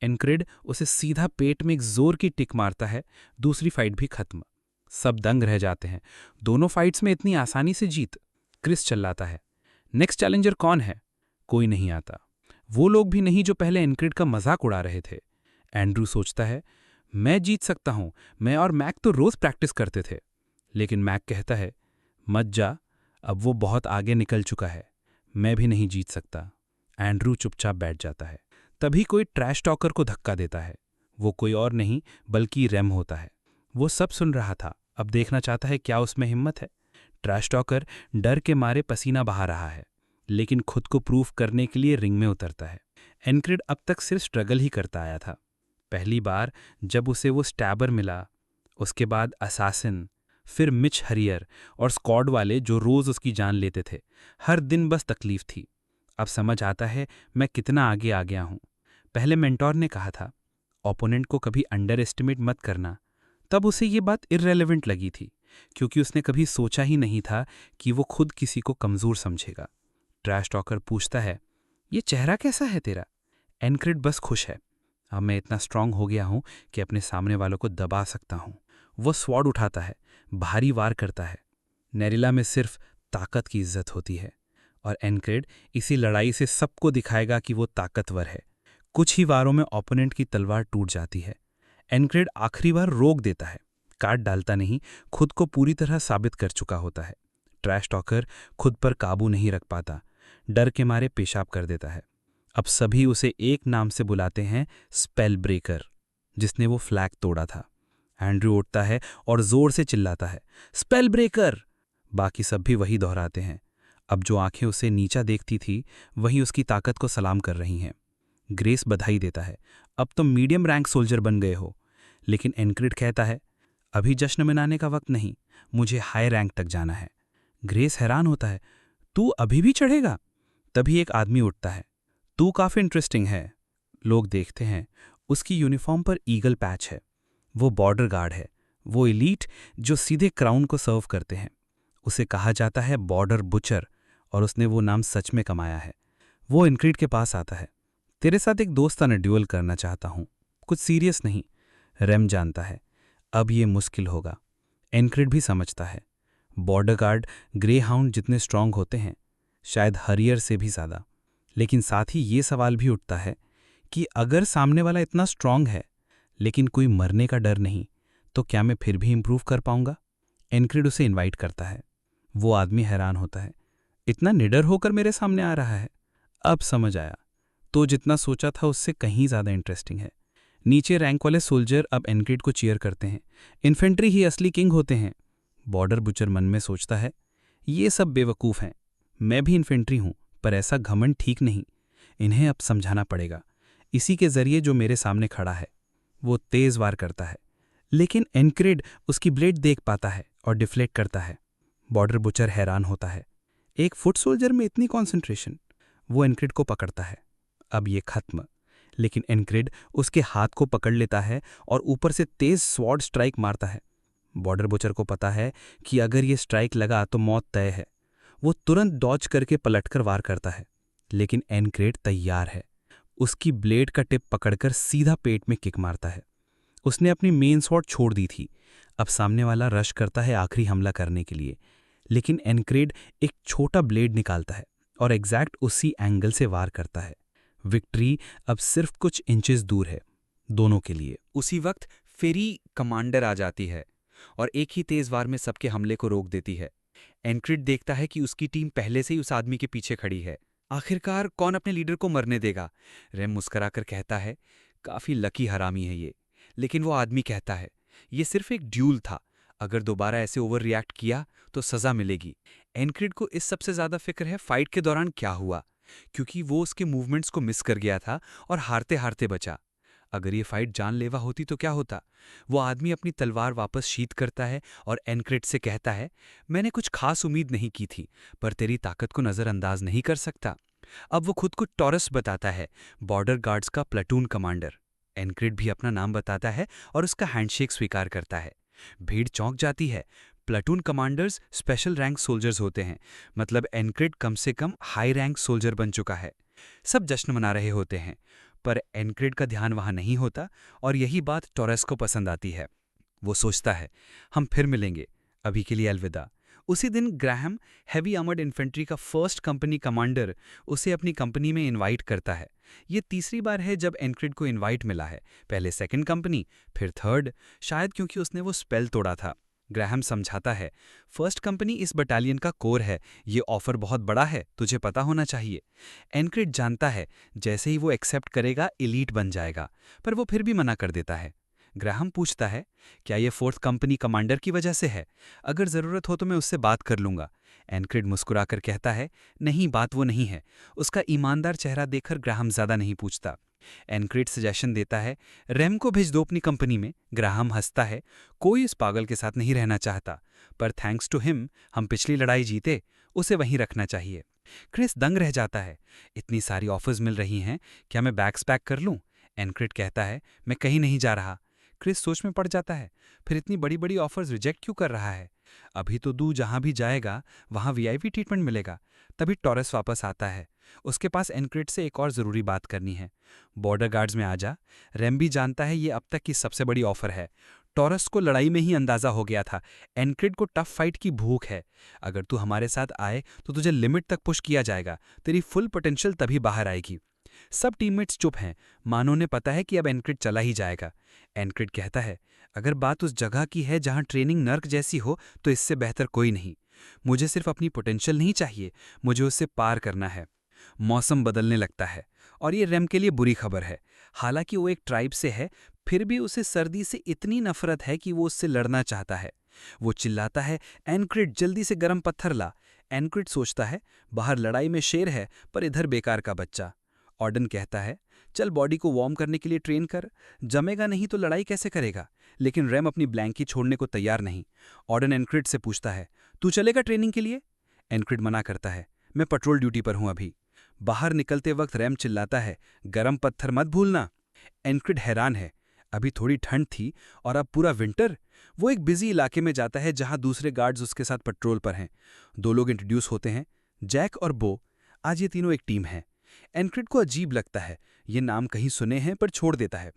एनक्रिड उसे सीधा पेट में एक जोर की टिक मारता है। दूसरी फाइट भी खत्म। सब दंग रह जाते हैं। दोनों फाइट्स में इतनी आसानी से जीत। क्रिस चिल्लाता है, नेक्स्ट चैलेंजर कौन है? कोई नहीं आता। वो लोग भी नहीं जो पहले एनक्रिड का मजाक उड़ा रहे थे। एंड्रू सोचता है, मैं जीत सकता हूं, मैं और मैक तो रोज प्रैक्टिस करते थे। लेकिन मैक कहता है, मत जा, अब वो बहुत आगे निकल चुका है, मैं भी नहीं जीत सकता। एंड्रू चुपचाप बैठ जाता है। तभी कोई ट्रैश टॉकर को धक्का देता है। वो कोई और नहीं बल्कि रेम होता है। वो सब सुन रहा था, अब देखना चाहता है क्या उसमें हिम्मत है। ट्रैश टॉकर डर के मारे पसीना बहा रहा है, लेकिन खुद को प्रूफ करने के लिए रिंग में उतरता है। एनक्रिड अब तक सिर्फ स्ट्रगल ही करता आया था। पहली बार जब उसे वो स्टैबर मिला, उसके बाद असासिन, फिर मिच हरियर और स्क्वाड वाले जो रोज उसकी जान लेते थे। हर दिन बस तकलीफ थी। अब समझ आता है मैं कितना आगे आ गया हूं। पहले मेंटोर ने कहा था, ओपोनेंट को कभी अंडर एस्टिमेट मत करना। तब उसे ये बात इररेलेवेंट लगी थी, क्योंकि उसने कभी सोचा ही नहीं था कि वो खुद किसी को कमज़ोर समझेगा। ट्रैश टॉकर पूछता है, ये चेहरा कैसा है तेरा? एनक्रिड बस खुश है, अब मैं इतना स्ट्रांग हो गया हूं कि अपने सामने वालों को दबा सकता हूं। वो स्वॉर्ड उठाता है, भारी वार करता है। नेरिला में सिर्फ ताकत की इज्जत होती है, और एनक्रिड इसी लड़ाई से सबको दिखाएगा कि वो ताकतवर है। कुछ ही वारों में ओपोनेंट की तलवार टूट जाती है। एनक्रिड आखिरी बार रोक देता है, काट डालता नहीं, खुद को पूरी तरह साबित कर चुका होता है। ट्रैश टॉकर खुद पर काबू नहीं रख पाता, डर के मारे पेशाब कर देता है। अब सभी उसे एक नाम से बुलाते हैं, स्पेल ब्रेकर, जिसने वो फ्लैग तोड़ा था। एंड्रू उठता है और जोर से चिल्लाता है, स्पेल ब्रेकर। बाकी सब भी वही दोहराते हैं। अब जो आंखें उसे नीचा देखती थी, वही उसकी ताकत को सलाम कर रही हैं। ग्रेस बधाई देता है, अब तुम मीडियम रैंक सोल्जर बन गए हो। लेकिन एनक्रिड कहता है, अभी जश्न मनाने का वक्त नहीं, मुझे हाई रैंक तक जाना है। ग्रेस हैरान होता है, तू अभी भी चढ़ेगा? तभी एक आदमी उठता है, तू काफ़ी इंटरेस्टिंग है। लोग देखते हैं, उसकी यूनिफॉर्म पर ईगल पैच है। वो बॉर्डर गार्ड है, वो एलीट जो सीधे क्राउन को सर्व करते हैं। उसे कहा जाता है बॉर्डर बुचर, और उसने वो नाम सच में कमाया है। वो एनक्रिड के पास आता है, तेरे साथ एक दोस्ताना ड्यूअल करना चाहता हूं, कुछ सीरियस नहीं। रेम जानता है अब ये मुश्किल होगा। एनक्रिड भी समझता है, बॉर्डर गार्ड ग्रे हाउंड जितने स्ट्रांग होते हैं, शायद हरियर से भी ज़्यादा। लेकिन साथ ही ये सवाल भी उठता है कि अगर सामने वाला इतना स्ट्रांग है लेकिन कोई मरने का डर नहीं, तो क्या मैं फिर भी इंप्रूव कर पाऊंगा? एनक्रिड उसे इनवाइट करता है। वो आदमी हैरान होता है, इतना निडर होकर मेरे सामने आ रहा है। अब समझ आया, तो जितना सोचा था उससे कहीं ज़्यादा इंटरेस्टिंग है। नीचे रैंक वाले सोल्जर अब एनक्रिड को चीयर करते हैं। इन्फेंट्री ही असली किंग होते हैं। बॉर्डर बुचर मन में सोचता है, ये सब बेवकूफ़ हैं। मैं भी इन्फेंट्री हूं, पर ऐसा घमंड ठीक नहीं। इन्हें अब समझाना पड़ेगा। इसी के जरिए जो मेरे सामने खड़ा है। वो तेज वार करता है, लेकिन एनक्रिड उसकी ब्लेड देख पाता है और डिफ्लेक्ट करता है। बॉर्डर बुचर हैरान होता है, एक फुट सोल्जर में इतनी कॉन्सेंट्रेशन। वो एनक्रिड को पकड़ता है, अब ये खत्म। लेकिन एनक्रिड उसके हाथ को पकड़ लेता है और ऊपर से तेज स्वॉर्ड स्ट्राइक मारता है। बॉर्डर बुचर को पता है कि अगर ये स्ट्राइक लगा तो मौत तय है। वो तुरंत डॉज करके पलटकर वार करता है, लेकिन एनक्रिड तैयार है। उसकी ब्लेड का टिप पकड़कर सीधा पेट में किक मारता है। उसने अपनी मेन स्वॉर्ड छोड़ दी थी। अब सामने वाला रश करता है आखिरी हमला करने के लिए, लेकिन एनक्रिड एक छोटा ब्लेड निकालता है और एग्जैक्ट उसी एंगल से वार करता है। विक्ट्री अब सिर्फ कुछ इंचेस दूर है दोनों के लिए। उसी वक्त फेरी कमांडर आ जाती है और एक ही तेज वार में सबके हमले को रोक देती है। एनक्रिड देखता है कि उसकी टीम पहले से ही उस आदमी के पीछे खड़ी है। आखिरकार कौन अपने लीडर को मरने देगा? रेम मुस्कुराकर कहता है, काफी लकी हरामी है ये। लेकिन वो आदमी कहता है, ये सिर्फ एक ड्यूल था, अगर दोबारा ऐसे ओवर रिएक्ट किया तो सजा मिलेगी। एनक्रिड को इस सबसे ज्यादा फिक्र है फाइट के दौरान क्या हुआ, क्योंकि वो उसके मूवमेंट्स को मिस कर गया था और हारते हारते बचा। अगर ये फाइट जानलेवा होती तो क्या होता? वो आदमी अपनी तलवार वापस शीत करता है और एनक्रिड से कहता है, मैंने कुछ खास उम्मीद नहीं की थी, पर तेरी ताकत को नज़रअंदाज नहीं कर सकता। अब वो खुद को टॉरस बताता है, बॉर्डर गार्ड्स का प्लाटून कमांडर। एनक्रिड भी अपना नाम बताता है और उसका हैंडशेक स्वीकार करता है। भीड़ चौंक जाती है। Platoon commanders special rank soldiers होते हैं, मतलब एनक्रिड कम से कम हाई रैंक सोल्जर बन चुका है। सब जश्न मना रहे होते हैं, पर एनक्रिड का ध्यान वहां नहीं होता और यही बात टॉरस को पसंद आती है। वो सोचता है, हम फिर मिलेंगे, अभी के लिए अलविदा। उसी दिन ग्राहम, हैवी आर्मर्ड इन्फेंट्री का फर्स्ट कंपनी कमांडर, उसे अपनी कंपनी में इनवाइट करता है। ये तीसरी बार है जब एनक्रिड को इनवाइट मिला है, पहले सेकंड कंपनी, फिर थर्ड, शायद क्योंकि उसने वो स्पेल तोड़ा था। ग्राहम समझाता है, फर्स्ट कंपनी इस बटालियन का कोर है, ये ऑफर बहुत बड़ा है, तुझे पता होना चाहिए। एनक्रिड जानता है जैसे ही वो एक्सेप्ट करेगा एलीट बन जाएगा, पर वो फिर भी मना कर देता है। ग्राहम पूछता है, क्या ये फोर्थ कंपनी कमांडर की वजह से है? अगर ज़रूरत हो तो मैं उससे बात कर लूँगा। एनक्रिड मुस्कुराकर कहता है, नहीं, बात वो नहीं है। उसका ईमानदार चेहरा देखकर ग्राहम ज़्यादा नहीं पूछता। एनक्रिड सजेशन देता है, रेम को भेज दो अपनी कंपनी में। ग्राहम हंसता है, कोई इस पागल के साथ नहीं रहना चाहता, पर थैंक्स टू हिम हम पिछली लड़ाई जीते, उसे वहीं रखना चाहिए। क्रिस दंग रह जाता है, इतनी सारी ऑफर्स मिल रही हैं, क्या मैं बैग्स पैक कर लूँ? एनक्रिड कहता है, मैं कहीं नहीं जा रहा। क्रिस सोच में पड़ जाता है, फिर इतनी बड़ी बड़ी ऑफर्स रिजेक्ट क्यों कर रहा है? अभी तो तू जहां भी जाएगा वहां वीआईपी ट्रीटमेंट मिलेगा। तभी टॉरस वापस आता है। उसके पास एनक्रिड से एक और ज़रूरी बात करनी है। बॉर्डर गार्ड्स में आ जा। रेम भी जानता है ये अब तक की सबसे बड़ी ऑफर है। टॉरस को लड़ाई में ही अंदाजा हो गया था, एनक्रिड को टफ फाइट की भूख है। अगर तू हमारे साथ आए तो तुझे लिमिट तक पुश किया जाएगा, तेरी फुल पोटेंशियल तभी बाहर आएगी। सब टीममेट्स चुप हैं, मानो ने पता है कि अब एनक्रिड चला ही जाएगा। एनक्रिड कहता है, अगर बात उस जगह की है जहां ट्रेनिंग नर्क जैसी हो तो इससे बेहतर कोई नहीं। मुझे सिर्फ अपनी पोटेंशियल नहीं चाहिए, मुझे उससे पार करना है। मौसम बदलने लगता है और ये रेम के लिए बुरी खबर है। हालांकि वो एक ट्राइब से है, फिर भी उसे सर्दी से इतनी नफरत है कि वो उससे लड़ना चाहता है। वो चिल्लाता है, एनक्रिड जल्दी से गर्म पत्थर ला। एनक्रिड सोचता है, बाहर लड़ाई में शेर है, पर इधर बेकार का बच्चा। ऑर्डन कहता है, चल बॉडी को वार्म करने के लिए ट्रेन कर, जमेगा नहीं तो लड़ाई कैसे करेगा? लेकिन रेम अपनी ब्लैंकी छोड़ने को तैयार नहीं। ऑर्डन एनक्रिड से पूछता है, तू चलेगा ट्रेनिंग के लिए? एनक्रिड मना करता है, मैं पेट्रोल ड्यूटी पर हूं अभी। बाहर निकलते वक्त रेम चिल्लाता है, गरम पत्थर मत भूलना। एनक्रिड हैरान है, अभी थोड़ी ठंड थी और अब पूरा विंटर। वो एक बिजी इलाके में जाता है जहां दूसरे गार्ड्स उसके साथ पेट्रोल पर हैं। दो लोग इंट्रोड्यूस होते हैं, जैक और बो। आज ये तीनों एक टीम है। एनक्रिड को अजीब लगता है, ये नाम कहीं सुने हैं, पर छोड़ देता है।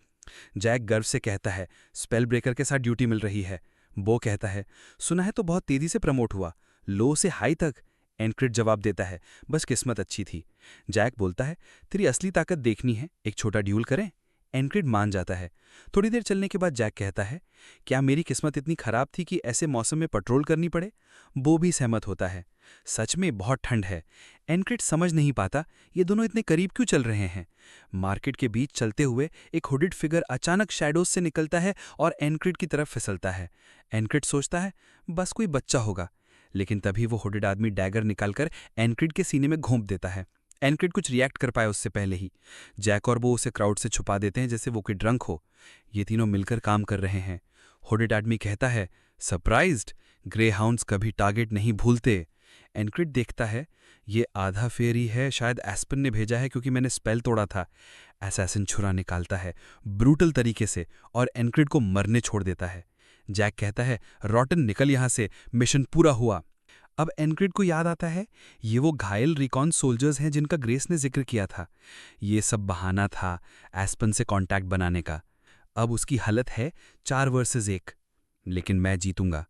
जैक गर्व से कहता है, स्पेल ब्रेकर के साथ ड्यूटी मिल रही है। बो कहता है, सुना है तो बहुत तेजी से प्रमोट हुआ, लो से हाई तक। एनक्रिड जवाब देता है, बस किस्मत अच्छी थी। जैक बोलता है, तेरी असली ताकत देखनी है, एक छोटा ड्यूल करें? एनक्रिड मान जाता है। थोड़ी देर चलने के बाद जैक कहता है, क्या मेरी किस्मत इतनी खराब थी कि ऐसे मौसम में पेट्रोल करनी पड़े? बो भी सहमत होता है, सच में बहुत ठंड है। एनक्रिड समझ नहीं पाता ये दोनों इतने करीब क्यों चल रहे हैं। मार्केट के बीच चलते हुए एक हुडिड फिगर अचानक शैडोज से निकलता है और एनक्रिड की तरफ फिसलता है। एनक्रिड सोचता है, बस कोई बच्चा होगा, लेकिन तभी वो हुडिड आदमी डैगर निकालकर एनक्रिड के सीने में घोंप देता है। एनक्रिड कुछ रिएक्ट कर पाए उससे पहले ही जैक और वो उसे क्राउड से छुपा देते हैं जैसे वो कोई ड्रंक हो। ये तीनों मिलकर काम कर रहे हैं। हुडिड आदमी कहता है, सरप्राइज्ड, ग्रे हाउंड्स कभी टारगेट नहीं भूलते। एनक्रिड देखता है, ये आधा फेरी है, शायद एस्पन ने भेजा है क्योंकि मैंने स्पेल तोड़ा था। असैसिन छुरा निकालता है ब्रूटल तरीके से और एनक्रिड को मरने छोड़ देता है। जैक कहता है, रॉटन निकल यहां से, मिशन पूरा हुआ। अब एनक्रिड को याद आता है, ये वो घायल रिकॉन सोल्जर्स हैं जिनका ग्रेस ने जिक्र किया था। ये सब बहाना था एस्पन से कांटेक्ट बनाने का। अब उसकी हालत है 4 वर्सेस 1, लेकिन मैं जीतूंगा।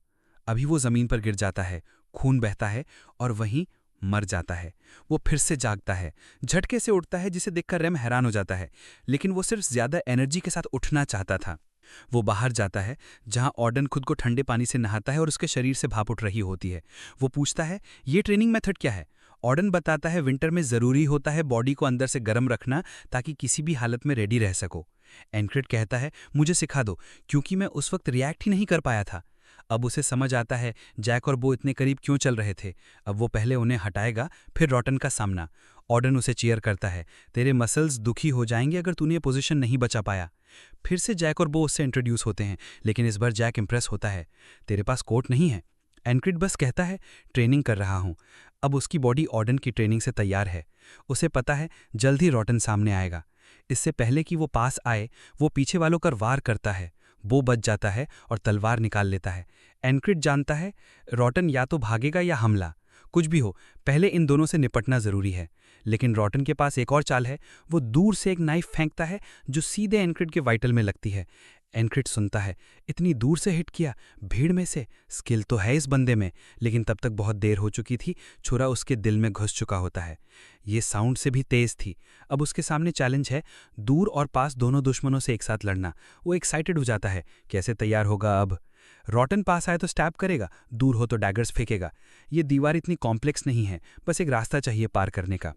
अभी वो जमीन पर गिर जाता है, खून बहता है और वहीं मर जाता है। वो फिर से जागता है, झटके से उठता है जिसे देखकर रेम हैरान हो जाता है, लेकिन वो सिर्फ ज्यादा एनर्जी के साथ उठना चाहता था। वो बाहर जाता है जहां ऑर्डन खुद को ठंडे पानी से नहाता है और उसके शरीर से भाप उठ रही होती है। वो पूछता है, ये ट्रेनिंग मेथड क्या है? ऑर्डन बताता है, विंटर में ज़रूरी होता है बॉडी को अंदर से गर्म रखना ताकि किसी भी हालत में रेडी रह सको। एनक्रिड कहता है, मुझे सिखा दो, क्योंकि मैं उस वक्त रिएक्ट ही नहीं कर पाया था। अब उसे समझ आता है जैक और बो इतने करीब क्यों चल रहे थे। अब वो पहले उन्हें हटाएगा, फिर रॉटन का सामना। ऑर्डन उसे चीयर करता है, तेरे मसल्स दुखी हो जाएंगे अगर तूने ये पोजीशन नहीं बचा पाया। फिर से जैक और बो उससे इंट्रोड्यूस होते हैं, लेकिन इस बार जैक इंप्रेस होता है। तेरे पास कोट नहीं है? एनक्रिड बस कहता है, ट्रेनिंग कर रहा हूँ। अब उसकी बॉडी ऑर्डन की ट्रेनिंग से तैयार है। उसे पता है जल्द ही रॉटन सामने आएगा। इससे पहले कि वो पास आए, वो पीछे वालों पर वार करता है। बो बच जाता है और तलवार निकाल लेता है। एनक्रिड जानता है रॉटन या तो भागेगा या हमला, कुछ भी हो, पहले इन दोनों से निपटना जरूरी है। लेकिन रॉटन के पास एक और चाल है। वो दूर से एक नाइफ फेंकता है जो सीधे एनक्रिड के वाइटल में लगती है। एनक्रिड सुनता है, इतनी दूर से हिट किया, भीड़ में से। स्किल तो है इस बंदे में, लेकिन तब तक बहुत देर हो चुकी थी। छुरा उसके दिल में घुस चुका होता है। ये साउंड से भी तेज थी। अब उसके सामने चैलेंज है, दूर और पास दोनों दुश्मनों से एक साथ लड़ना। वो एक्साइटेड हो जाता है, कैसे तैयार होगा अब। रॉटन पास आए तो स्टैब करेगा, दूर हो तो डैगर्स फेंकेगा। ये दीवार इतनी कॉम्प्लेक्स नहीं है, बस एक रास्ता चाहिए पार करने का।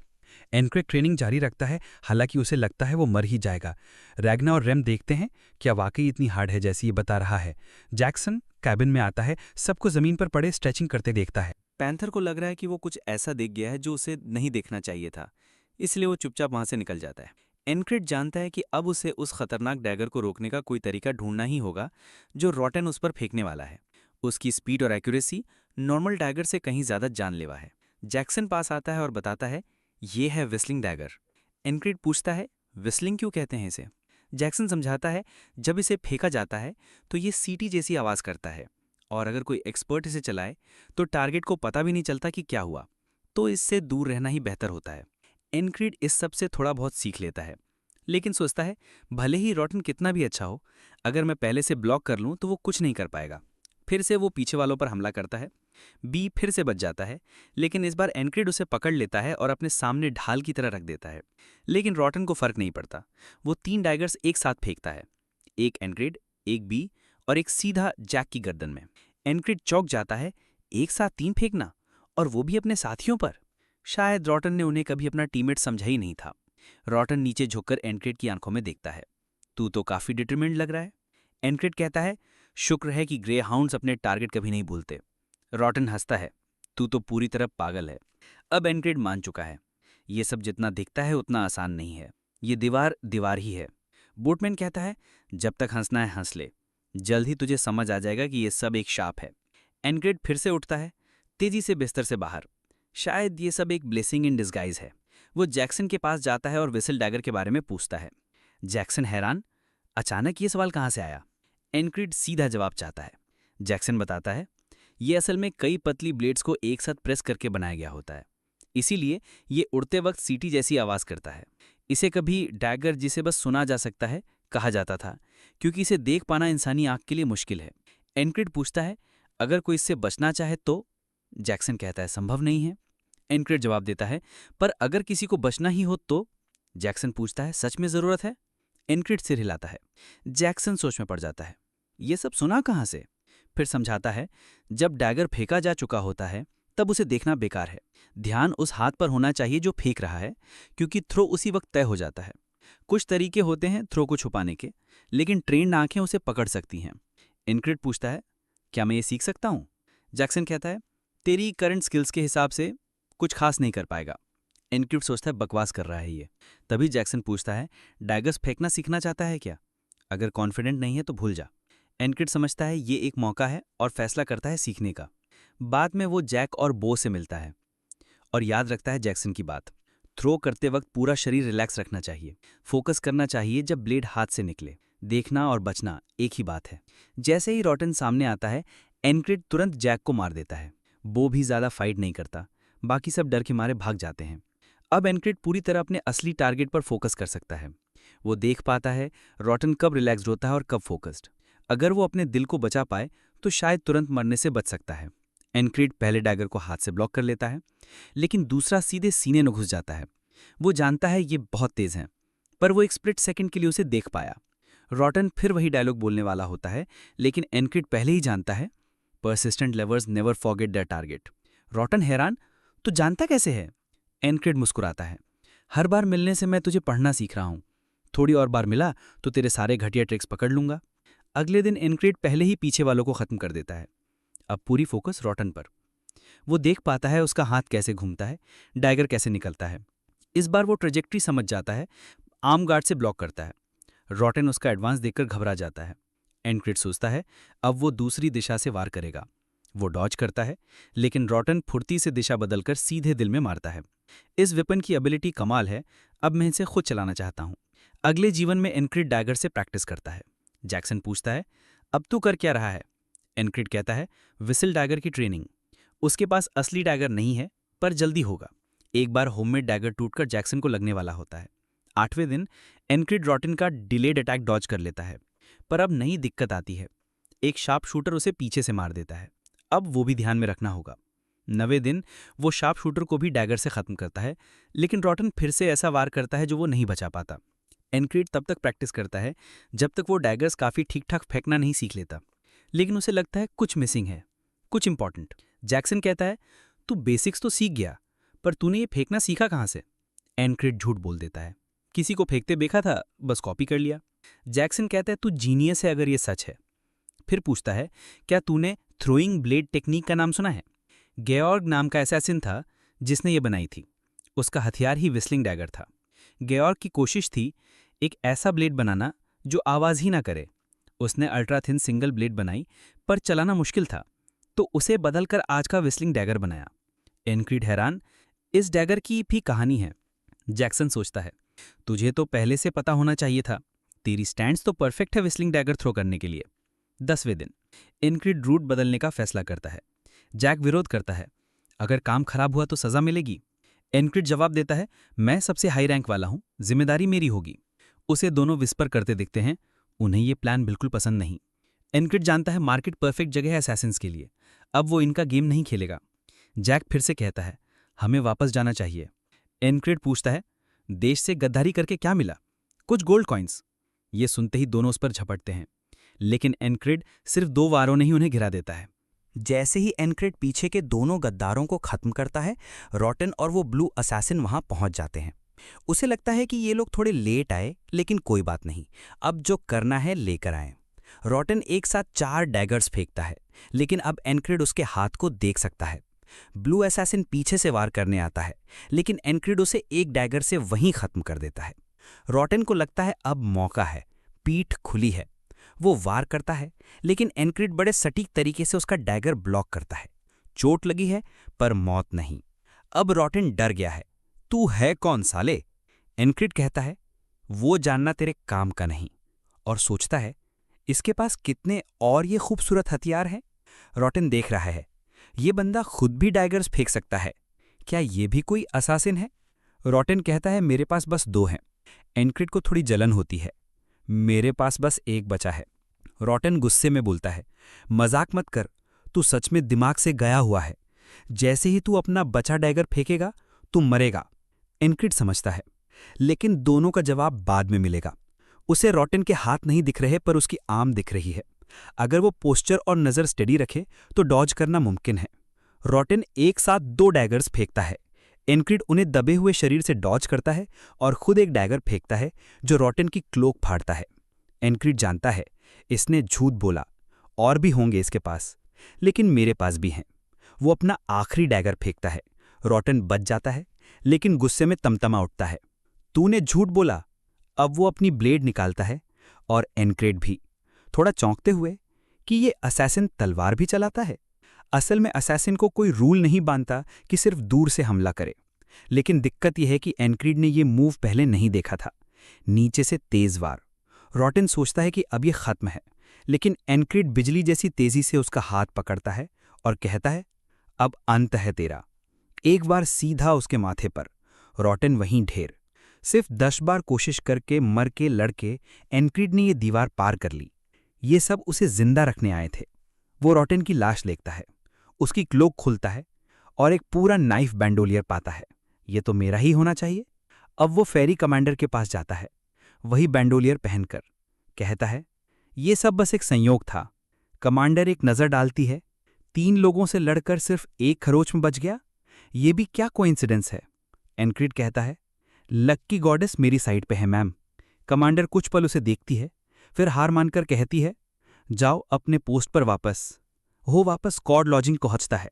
एनक्रिड ट्रेनिंग जारी रखता है, हालांकि उसे लगता है वो मर ही जाएगा। रैग्ना और रेम देखते हैं, क्या वाकई इतनी हार्ड है जैसी ये बता रहा है। जैक्सन कैबिन में आता है, सबको जमीन पर पड़े स्ट्रेचिंग करते देखता है। पैंथर को लग रहा है कि वो कुछ ऐसा देख गया है जो उसे नहीं देखना चाहिए था, इसलिए वो चुपचाप वहां से निकल जाता है। एनक्रिड जानता है कि अब उसे उस खतरनाक डैगर को रोकने का कोई तरीका ढूंढना ही होगा जो रॉटन उस पर फेंकने वाला है। उसकी स्पीड और एक्यूरेसी नॉर्मल डैगर से कहीं ज्यादा जानलेवा है। जैक्सन पास आता है और बताता है, ये है विस्लिंग डैगर। एनक्रिड पूछता है, विस्लिंग क्यों कहते हैं इसे? जैक्सन समझाता है, जब इसे फेंका जाता है तो ये सीटी जैसी आवाज करता है, और अगर कोई एक्सपर्ट इसे चलाए तो टारगेट को पता भी नहीं चलता कि क्या हुआ, तो इससे दूर रहना ही बेहतर होता है। एनक्रिड इस सब से थोड़ा बहुत सीख लेता है, लेकिन सोचता है भले ही रॉटन कितना भी अच्छा हो, अगर मैं पहले से ब्लॉक कर लूं तो वो कुछ नहीं कर पाएगा। फिर से वो पीछे वालों पर हमला करता है। बी फिर से बच जाता है, लेकिन इस बार एनक्रिड उसे पकड़ लेता है और अपने सामने ढाल की तरह रख देता है। लेकिन रॉटन को फर्क नहीं पड़ता। वो 3 डैगर्स एक साथ फेंकता है, एक एनक्रिड, एक बी और एक सीधा जैक की गर्दन में। एनक्रिड चौंक जाता है, एक साथ 3 फेंकना, और वो भी अपने साथियों पर। शायद रॉटन ने उन्हें कभी अपना टीममेट समझा ही नहीं था। रॉटन नीचे झुककर एनक्रिड की आंखों में देखता है। तू तो काफी डिटरमिन्ड लग रहा है। एनक्रिड कहता है, शुक्र है कि ग्रे हाउंड्स अपने टारगेट कभी नहीं भूलते। रॉटन हंसता है, तू तो पूरी तरह पागल है। अब एनक्रिड मान चुका है, ये सब जितना दिखता है उतना आसान नहीं है। ये दीवार ही है। बोटमैन कहता है, जब तक हंसना है हंस ले, जल्द ही तुझे समझ आ जाएगा कि ये सब एक शाप है। एनक्रिड फिर से उठता है, तेजी से बिस्तर से बाहर। शायद ये सब एक ब्लेसिंग इन डिस्गाइज है। वो जैक्सन के पास जाता है और विसल डैगर के बारे में पूछता है। जैक्सन हैरान, अचानक ये सवाल कहाँ से आया? एनक्रिड सीधा जवाब चाहता है। जैक्सन बताता है, ये असल में कई पतली ब्लेड्स को एक साथ प्रेस करके बनाया गया होता है, इसीलिए ये उड़ते वक्त सीटी जैसी आवाज करता है। इसे कभी डैगर जिसे बस सुना जा सकता है कहा जाता था, क्योंकि इसे देख पाना इंसानी आंख के लिए मुश्किल है। एनक्रिड पूछता है, अगर कोई इससे बचना चाहे तो? जैक्सन कहता है, संभव नहीं है। एनक्रिड जवाब देता है, पर अगर किसी को बचना ही हो तो? जैक्सन पूछता है, सच में जरूरत है? एनक्रिड सिर हिलाता है। जैक्सन सोच में पड़ जाता है, ये सब सुना कहाँ से? फिर समझाता है, जब डैगर फेंका जा चुका होता है तब उसे देखना बेकार है। ध्यान उस हाथ पर होना चाहिए जो फेंक रहा है, क्योंकि थ्रो उसी वक्त तय हो जाता है। कुछ तरीके होते हैं थ्रो को छुपाने के, लेकिन ट्रेन्ड आंखें उसे पकड़ सकती हैं। एनक्रिड पूछता है, क्या मैं ये सीख सकता हूँ? जैक्सन कहता है, तेरी करंट स्किल्स के हिसाब से कुछ खास नहीं कर पाएगा। एनक्रिड सोचता है, बकवास कर रहा है ये। तभी जैक्सन पूछता है, डैगर्स फेंकना सीखना चाहता है क्या? अगर कॉन्फिडेंट नहीं है तो भूल जा। एनक्रिड समझता है ये एक मौका है और फैसला करता है सीखने का। बाद में वो जैक और बो से मिलता है और याद रखता है जैक्सन की बात। थ्रो करते वक्त पूरा शरीर रिलैक्स रखना चाहिए, फोकस करना चाहिए जब ब्लेड हाथ से निकले। देखना और बचना एक ही बात है। जैसे ही रॉटन सामने आता है, एनक्रिड तुरंत जैक को मार देता है। बो भी ज्यादा फाइट नहीं करता, बाकी सब डर के मारे भाग जाते हैं। अब एनक्रिड पूरी तरह अपने असली टारगेट पर फोकस कर सकता है। वो देख पाता है रॉटन कब रिलैक्स्ड होता है और कब फोकस्ड। अगर वो अपने दिल को बचा पाए तो शायद तुरंत मरने से बच सकता है। एनक्रिड पहले डैगर को हाथ से ब्लॉक कर लेता है, लेकिन दूसरा सीधे सीने में घुस जाता है। वो जानता है ये बहुत तेज है, पर वो एक स्प्लिट सेकंड के लिए उसे देख पाया। रॉटन फिर वही डायलॉग बोलने वाला होता है, लेकिन एनक्रिड पहले ही जानता है, persistent lovers never forget their target. रॉटन हैरान, तो जानता कैसे है? एनक्रिड मुस्कुराता है, हर बार मिलने से मैं तुझे पढ़ना सीख रहा हूं। थोड़ी और बार मिला तो तेरे सारे घटिया ट्रिक्स पकड़ लूंगा। अगले दिन एनक्रिड पहले ही पीछे वालों को खत्म कर देता है। अब पूरी फोकस रॉटन पर। वो देख पाता है उसका हाथ कैसे घूमता है, डैगर कैसे निकलता है। इस बार वो ट्रेजेक्ट्री समझ जाता है, आर्म गार्ड से ब्लॉक करता है। रॉटन उसका एडवांस देखकर घबरा जाता है। एनक्रिड सोचता है अब वो दूसरी दिशा से वार करेगा। वो डॉज करता है, लेकिन रॉटन फुर्ती से दिशा बदलकर सीधे दिल में मारता है। इस वेपन की एबिलिटी कमाल है, अब मैं इसे खुद चलाना चाहता हूँ। अगले जीवन में एनक्रिड डैगर से प्रैक्टिस करता है। जैक्सन पूछता है, अब तू कर क्या रहा है? एनक्रिड कहता है, विसल डैगर की ट्रेनिंग। उसके पास असली डैगर नहीं है, पर जल्दी होगा। एक बार होममेड डैगर टूटकर जैक्सन को लगने वाला होता है। 8वें दिन एनक्रिड रॉटन का डिलेड अटैक डॉज कर लेता है, पर अब नई दिक्कत आती है। एक शार्प शूटर उसे पीछे से मार देता है। अब वो भी ध्यान में रखना होगा। 9वें दिन वो शार्प शूटर को भी डैगर से खत्म करता है, लेकिन रॉटन फिर से ऐसा वार करता है जो वो नहीं बचा पाता। एनक्रिड तब तक प्रैक्टिस करता है जब तक वो डैगर्स काफ़ी ठीक ठाक फेंकना नहीं सीख लेता, लेकिन उसे लगता है कुछ मिसिंग है, कुछ इंपॉर्टेंट। जैक्सन कहता है, तू बेसिक्स तो सीख गया, पर तूने ये फेंकना सीखा कहाँ से? एनक्रिड झूठ बोल देता है, किसी को फेंकते देखा था, बस कॉपी कर लिया। जैक्सन कहता है, तू जीनियस है अगर ये सच है। फिर पूछता है, क्या तूने थ्रोइंग ब्लेड टेक्निक का नाम सुना है? गेऑर्ग नाम का असैसिन था जिसने ये बनाई थी। उसका हथियार ही विस्लिंग डैगर था। गेऑर्ग की कोशिश थी एक ऐसा ब्लेड बनाना जो आवाज़ ही ना करे। उसने अल्ट्रा थिन सिंगल ब्लेड बनाई, पर चलाना मुश्किल था, तो उसे बदलकर आज का विस्लिंग डैगर बनाया। एनक्रिड हैरान, इस डैगर की भी कहानी है। जैक्सन सोचता है, तुझे तो पहले से पता होना चाहिए था, तेरी स्टैंड्स तो परफेक्ट है विस्लिंग डैगर थ्रो करने के लिए। 10वें दिन एनक्रिड रूट बदलने का फैसला करता है। जैक विरोध करता है, अगर काम खराब हुआ तो सजा मिलेगी। एनक्रिड जवाब देता है, मैं सबसे हाई रैंक वाला हूं, जिम्मेदारी मेरी होगी। उसे दोनों विस्पर करते दिखते हैं। उन्हें ये प्लान बिल्कुल पसंद नहीं। एनक्रिड जानता है मार्केट परफेक्ट जगह है असैसिन्स के लिए, अब वो इनका गेम नहीं खेलेगा। जैक फिर से कहता है, हमें वापस जाना चाहिए। एनक्रिड पूछता है, देश से गद्दारी करके क्या मिला? कुछ गोल्ड कॉइन्स। ये सुनते ही दोनों उस पर झपटते हैं, लेकिन एनक्रिड सिर्फ 2 वारों ने ही उन्हें गिरा देता है। जैसे ही एनक्रिड पीछे के दोनों गद्दारों को खत्म करता है, रॉटन और वो ब्लू असैसिन वहां पहुंच जाते हैं। उसे लगता है कि ये लोग थोड़े लेट आए, लेकिन कोई बात नहीं, अब जो करना है लेकर आए। रॉटन एक साथ 4 डैगर्स फेंकता है, लेकिन अब एनक्रिड उसके हाथ को देख सकता है। ब्लू असैसिन पीछे से वार करने आता है, लेकिन एनक्रिड उसे एक डैगर से वहीं खत्म कर देता है। रॉटन को लगता है अब मौका है, पीठ खुली है। वो वार करता है, लेकिन एनक्रिड बड़े सटीक तरीके से उसका डैगर ब्लॉक करता है। चोट लगी है, पर मौत नहीं। अब रॉटन डर गया है। तू है कौन साले? एनक्रिड कहता है, वो जानना तेरे काम का नहीं, और सोचता है, इसके पास कितने और ये खूबसूरत हथियार हैं। रॉटन देख रहा है, ये बंदा खुद भी डैगर्स फेंक सकता है, क्या ये भी कोई असासिन है? रॉटन कहता है, मेरे पास बस 2 हैं। एनक्रिड को थोड़ी जलन होती है, मेरे पास बस 1 बचा है। रॉटन गुस्से में बोलता है, मजाक मत कर, तू सच में दिमाग से गया हुआ है। जैसे ही तू अपना बचा डैगर फेंकेगा, तू मरेगा। एनक्रिड समझता है, लेकिन दोनों का जवाब बाद में मिलेगा। उसे रॉटन के हाथ नहीं दिख रहे, पर उसकी आर्म दिख रही है। अगर वो पोस्चर और नज़र स्टेडी रखे तो डॉज करना मुमकिन है। रॉटन एक साथ 2 डैगर्स फेंकता है। एनक्रिड उन्हें दबे हुए शरीर से डॉज करता है और खुद एक डैगर फेंकता है जो रॉटन की क्लोक फाड़ता है। एनक्रिड जानता है, इसने झूठ बोला, और भी होंगे इसके पास, लेकिन मेरे पास भी हैं। वो अपना आखिरी डैगर फेंकता है। रॉटन बच जाता है, लेकिन गुस्से में तमतमा उठता है, तूने झूठ बोला। अब वो अपनी ब्लेड निकालता है, और एनक्रिड भी, थोड़ा चौंकते हुए कि ये असैसिन तलवार भी चलाता है। असल में असैसिन को कोई रूल नहीं बांधता कि सिर्फ दूर से हमला करे, लेकिन दिक्कत यह है कि एनक्रिड ने ये मूव पहले नहीं देखा था, नीचे से तेज वार। रॉटन सोचता है कि अब ये खत्म है, लेकिन एनक्रिड बिजली जैसी तेजी से उसका हाथ पकड़ता है और कहता है, अब अंत है तेरा। एक बार सीधा उसके माथे पर। रॉटन वहीं ढेर। सिर्फ 10 बार कोशिश करके मर के लड़के एनक्रिड ने ये दीवार पार कर ली। ये सब उसे जिंदा रखने आए थे। वो रॉटन की लाश देखता है, उसकी क्लोक खुलता है और एक पूरा नाइफ बैंडोलियर पाता है। ये तो मेरा ही होना चाहिए। अब वो फेरी कमांडर के पास जाता है, वही बैंडोलियर पहनकर। कहता है, ये सब बस एक संयोग था। कमांडर एक नज़र डालती है, 3 लोगों से लड़कर सिर्फ 1 खरोच में बच गया। ये भी क्या कोइंसिडेंस है? एनक्रिड कहता है, लक की गॉडेस मेरी साइड पे है मैम। कमांडर कुछ पल उसे देखती है, फिर हार मानकर कहती है, जाओ अपने पोस्ट पर वापस। वो वापस कॉर्ड लॉजिंग पहुंचता है।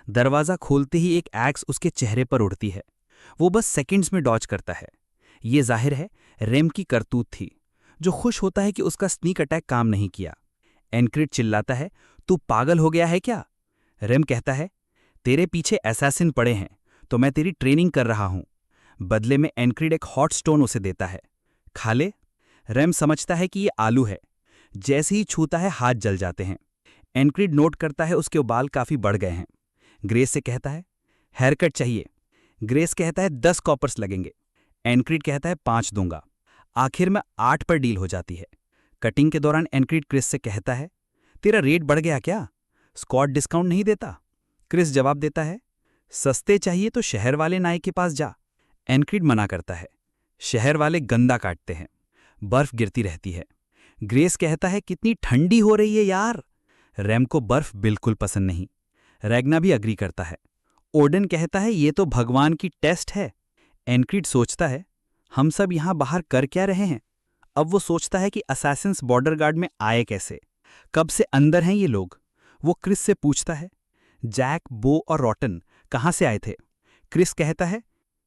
दरवाज़ा खोलते ही एक एक्स उसके चेहरे पर उड़ती है। वो बस सेकंड्स में डॉज करता है। ये जाहिर है रेम की करतूत थी। जो खुश होता है कि उसका स्नीक अटैक काम नहीं किया। एनक्रिड चिल्लाता है, तू पागल हो गया है क्या? रेम कहता है, तेरे पीछे असैसिन पड़े हैं तो मैं तेरी ट्रेनिंग कर रहा हूं। बदले में एनक्रिड एक हॉट स्टोन उसे देता है, खा ले। रेम समझता है कि ये आलू है। जैसे ही छूता है हाथ जल जाते हैं। एनक्रिड नोट करता है उसके बाल काफी बढ़ गए हैं। ग्रेस से कहता है, हेयर कट चाहिए। ग्रेस कहता है 10 कॉपर्स लगेंगे। एनक्रिड कहता है 5 दूंगा। आखिर में 8 पर डील हो जाती है। कटिंग के दौरान एनक्रिड क्रिस से कहता है, तेरा रेट बढ़ गया क्या? स्कॉट डिस्काउंट नहीं देता? क्रिस जवाब देता है, सस्ते चाहिए तो शहर वाले नाई के पास जा। एनक्रिड मना करता है, शहर वाले गंदा काटते हैं, बर्फ गिरती रहती है। ग्रेस कहता है, कितनी ठंडी हो रही है यार। रैम को बर्फ बिल्कुल पसंद नहीं। रैग्ना भी अग्री करता है। ओडन कहता है, ये तो भगवान की टेस्ट है। एनक्रिड सोचता है, हम सब यहां बाहर कर क्या रहे हैं? अब वो सोचता है कि असैसिन्स बॉर्डर गार्ड में आए कैसे, कब से अंदर हैं ये लोग। वो क्रिस से पूछता है, जैक, बो और रॉटन कहां से आए थे? क्रिस कहता है,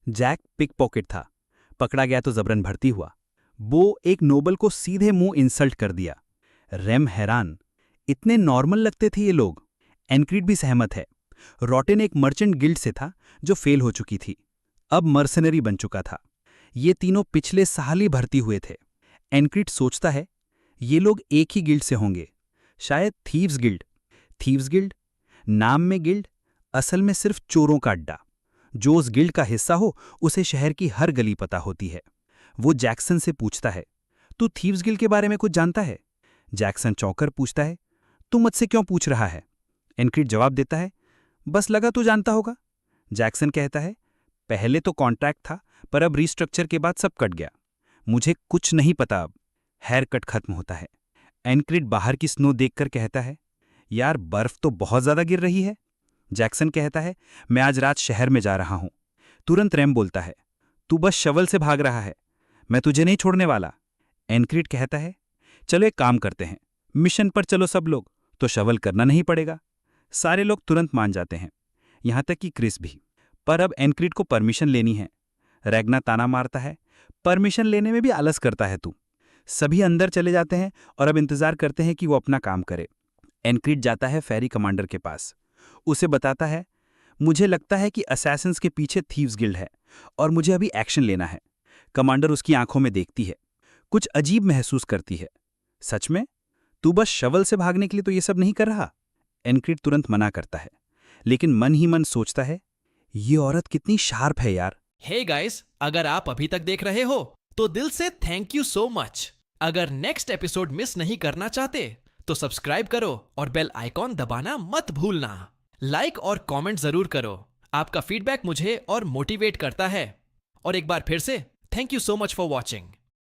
जैक पिक पॉकेट था, पकड़ा गया तो जबरन भर्ती हुआ। बो एक नोबल को सीधे मुंह इंसल्ट कर दिया। रेम हैरान, इतने नॉर्मल लगते थे ये लोग। एनक्रिड भी सहमत है। रॉटन एक मर्चेंट गिल्ड से था जो फेल हो चुकी थी, अब मर्सनरी बन चुका था। ये तीनों पिछले साल ही भर्ती हुए थे। एनक्रिड सोचता है, ये लोग एक ही गिल्ड से होंगे, शायद थीव्स गिल्ड। थीव्स गिल्ड, नाम में गिल्ड, असल में सिर्फ चोरों का अड्डा। जो उस गिल्ड का हिस्सा हो उसे शहर की हर गली पता होती है। वो जैक्सन से पूछता है, तू थीव्स गिल्ड के बारे में कुछ जानता है? जैक्सन चौंकर पूछता है, तू मुझसे क्यों पूछ रहा है? एनक्रिड जवाब देता है, बस लगा तू जानता होगा। जैक्सन कहता है, पहले तो कॉन्ट्रैक्ट था पर अब रिस्ट्रक्चर के बाद सब कट गया, मुझे कुछ नहीं पता अब। हेयर कट खत्म होता है। एनक्रिड बाहर की स्नो देखकर कहता है, यार बर्फ तो बहुत ज्यादा गिर रही है। जैक्सन कहता है, मैं आज रात शहर में जा रहा हूं। तुरंत रैम बोलता है, तू बस शवल से भाग रहा है, मैं तुझे नहीं छोड़ने वाला। एनक्रिड कहता है, चलो एक काम करते हैं, मिशन पर चलो सब लोग, तो शवल करना नहीं पड़ेगा। सारे लोग तुरंत मान जाते हैं, यहां तक कि क्रिस भी। पर अब एनक्रिड को परमिशन लेनी है। रैग्ना ताना मारता है, परमिशन लेने में भी आलस करता है तू। सभी अंदर चले जाते हैं और अब इंतजार करते हैं कि वो अपना काम करे। एनक्रिड जाता है फेरी कमांडर के पास। उसे बताता है, मुझे लगता है कि असैसिन्स के पीछे थीव्स गिल्ड है और मुझे अभी एक्शन लेना है। कमांडर उसकी आंखों में देखती है, कुछ अजीब महसूस करती है। सच में? तू बस शवल से भागने के लिए तो ये सब नहीं कर रहा? एनक्रिड तुरंत मना करता है, लेकिन मन ही मन सोचता है, ये औरत कितनी शार्प है यार। हे गाइस, अगर आप अभी तक देख रहे हो तो दिल से थैंक यू सो मच। अगर नेक्स्ट एपिसोड मिस नहीं करना चाहते तो सब्सक्राइब करो और बेल आइकॉन दबाना मत भूलना। लाइक और कमेंट जरूर करो, आपका फीडबैक मुझे और मोटिवेट करता है। और एक बार फिर से thank you so much for watching.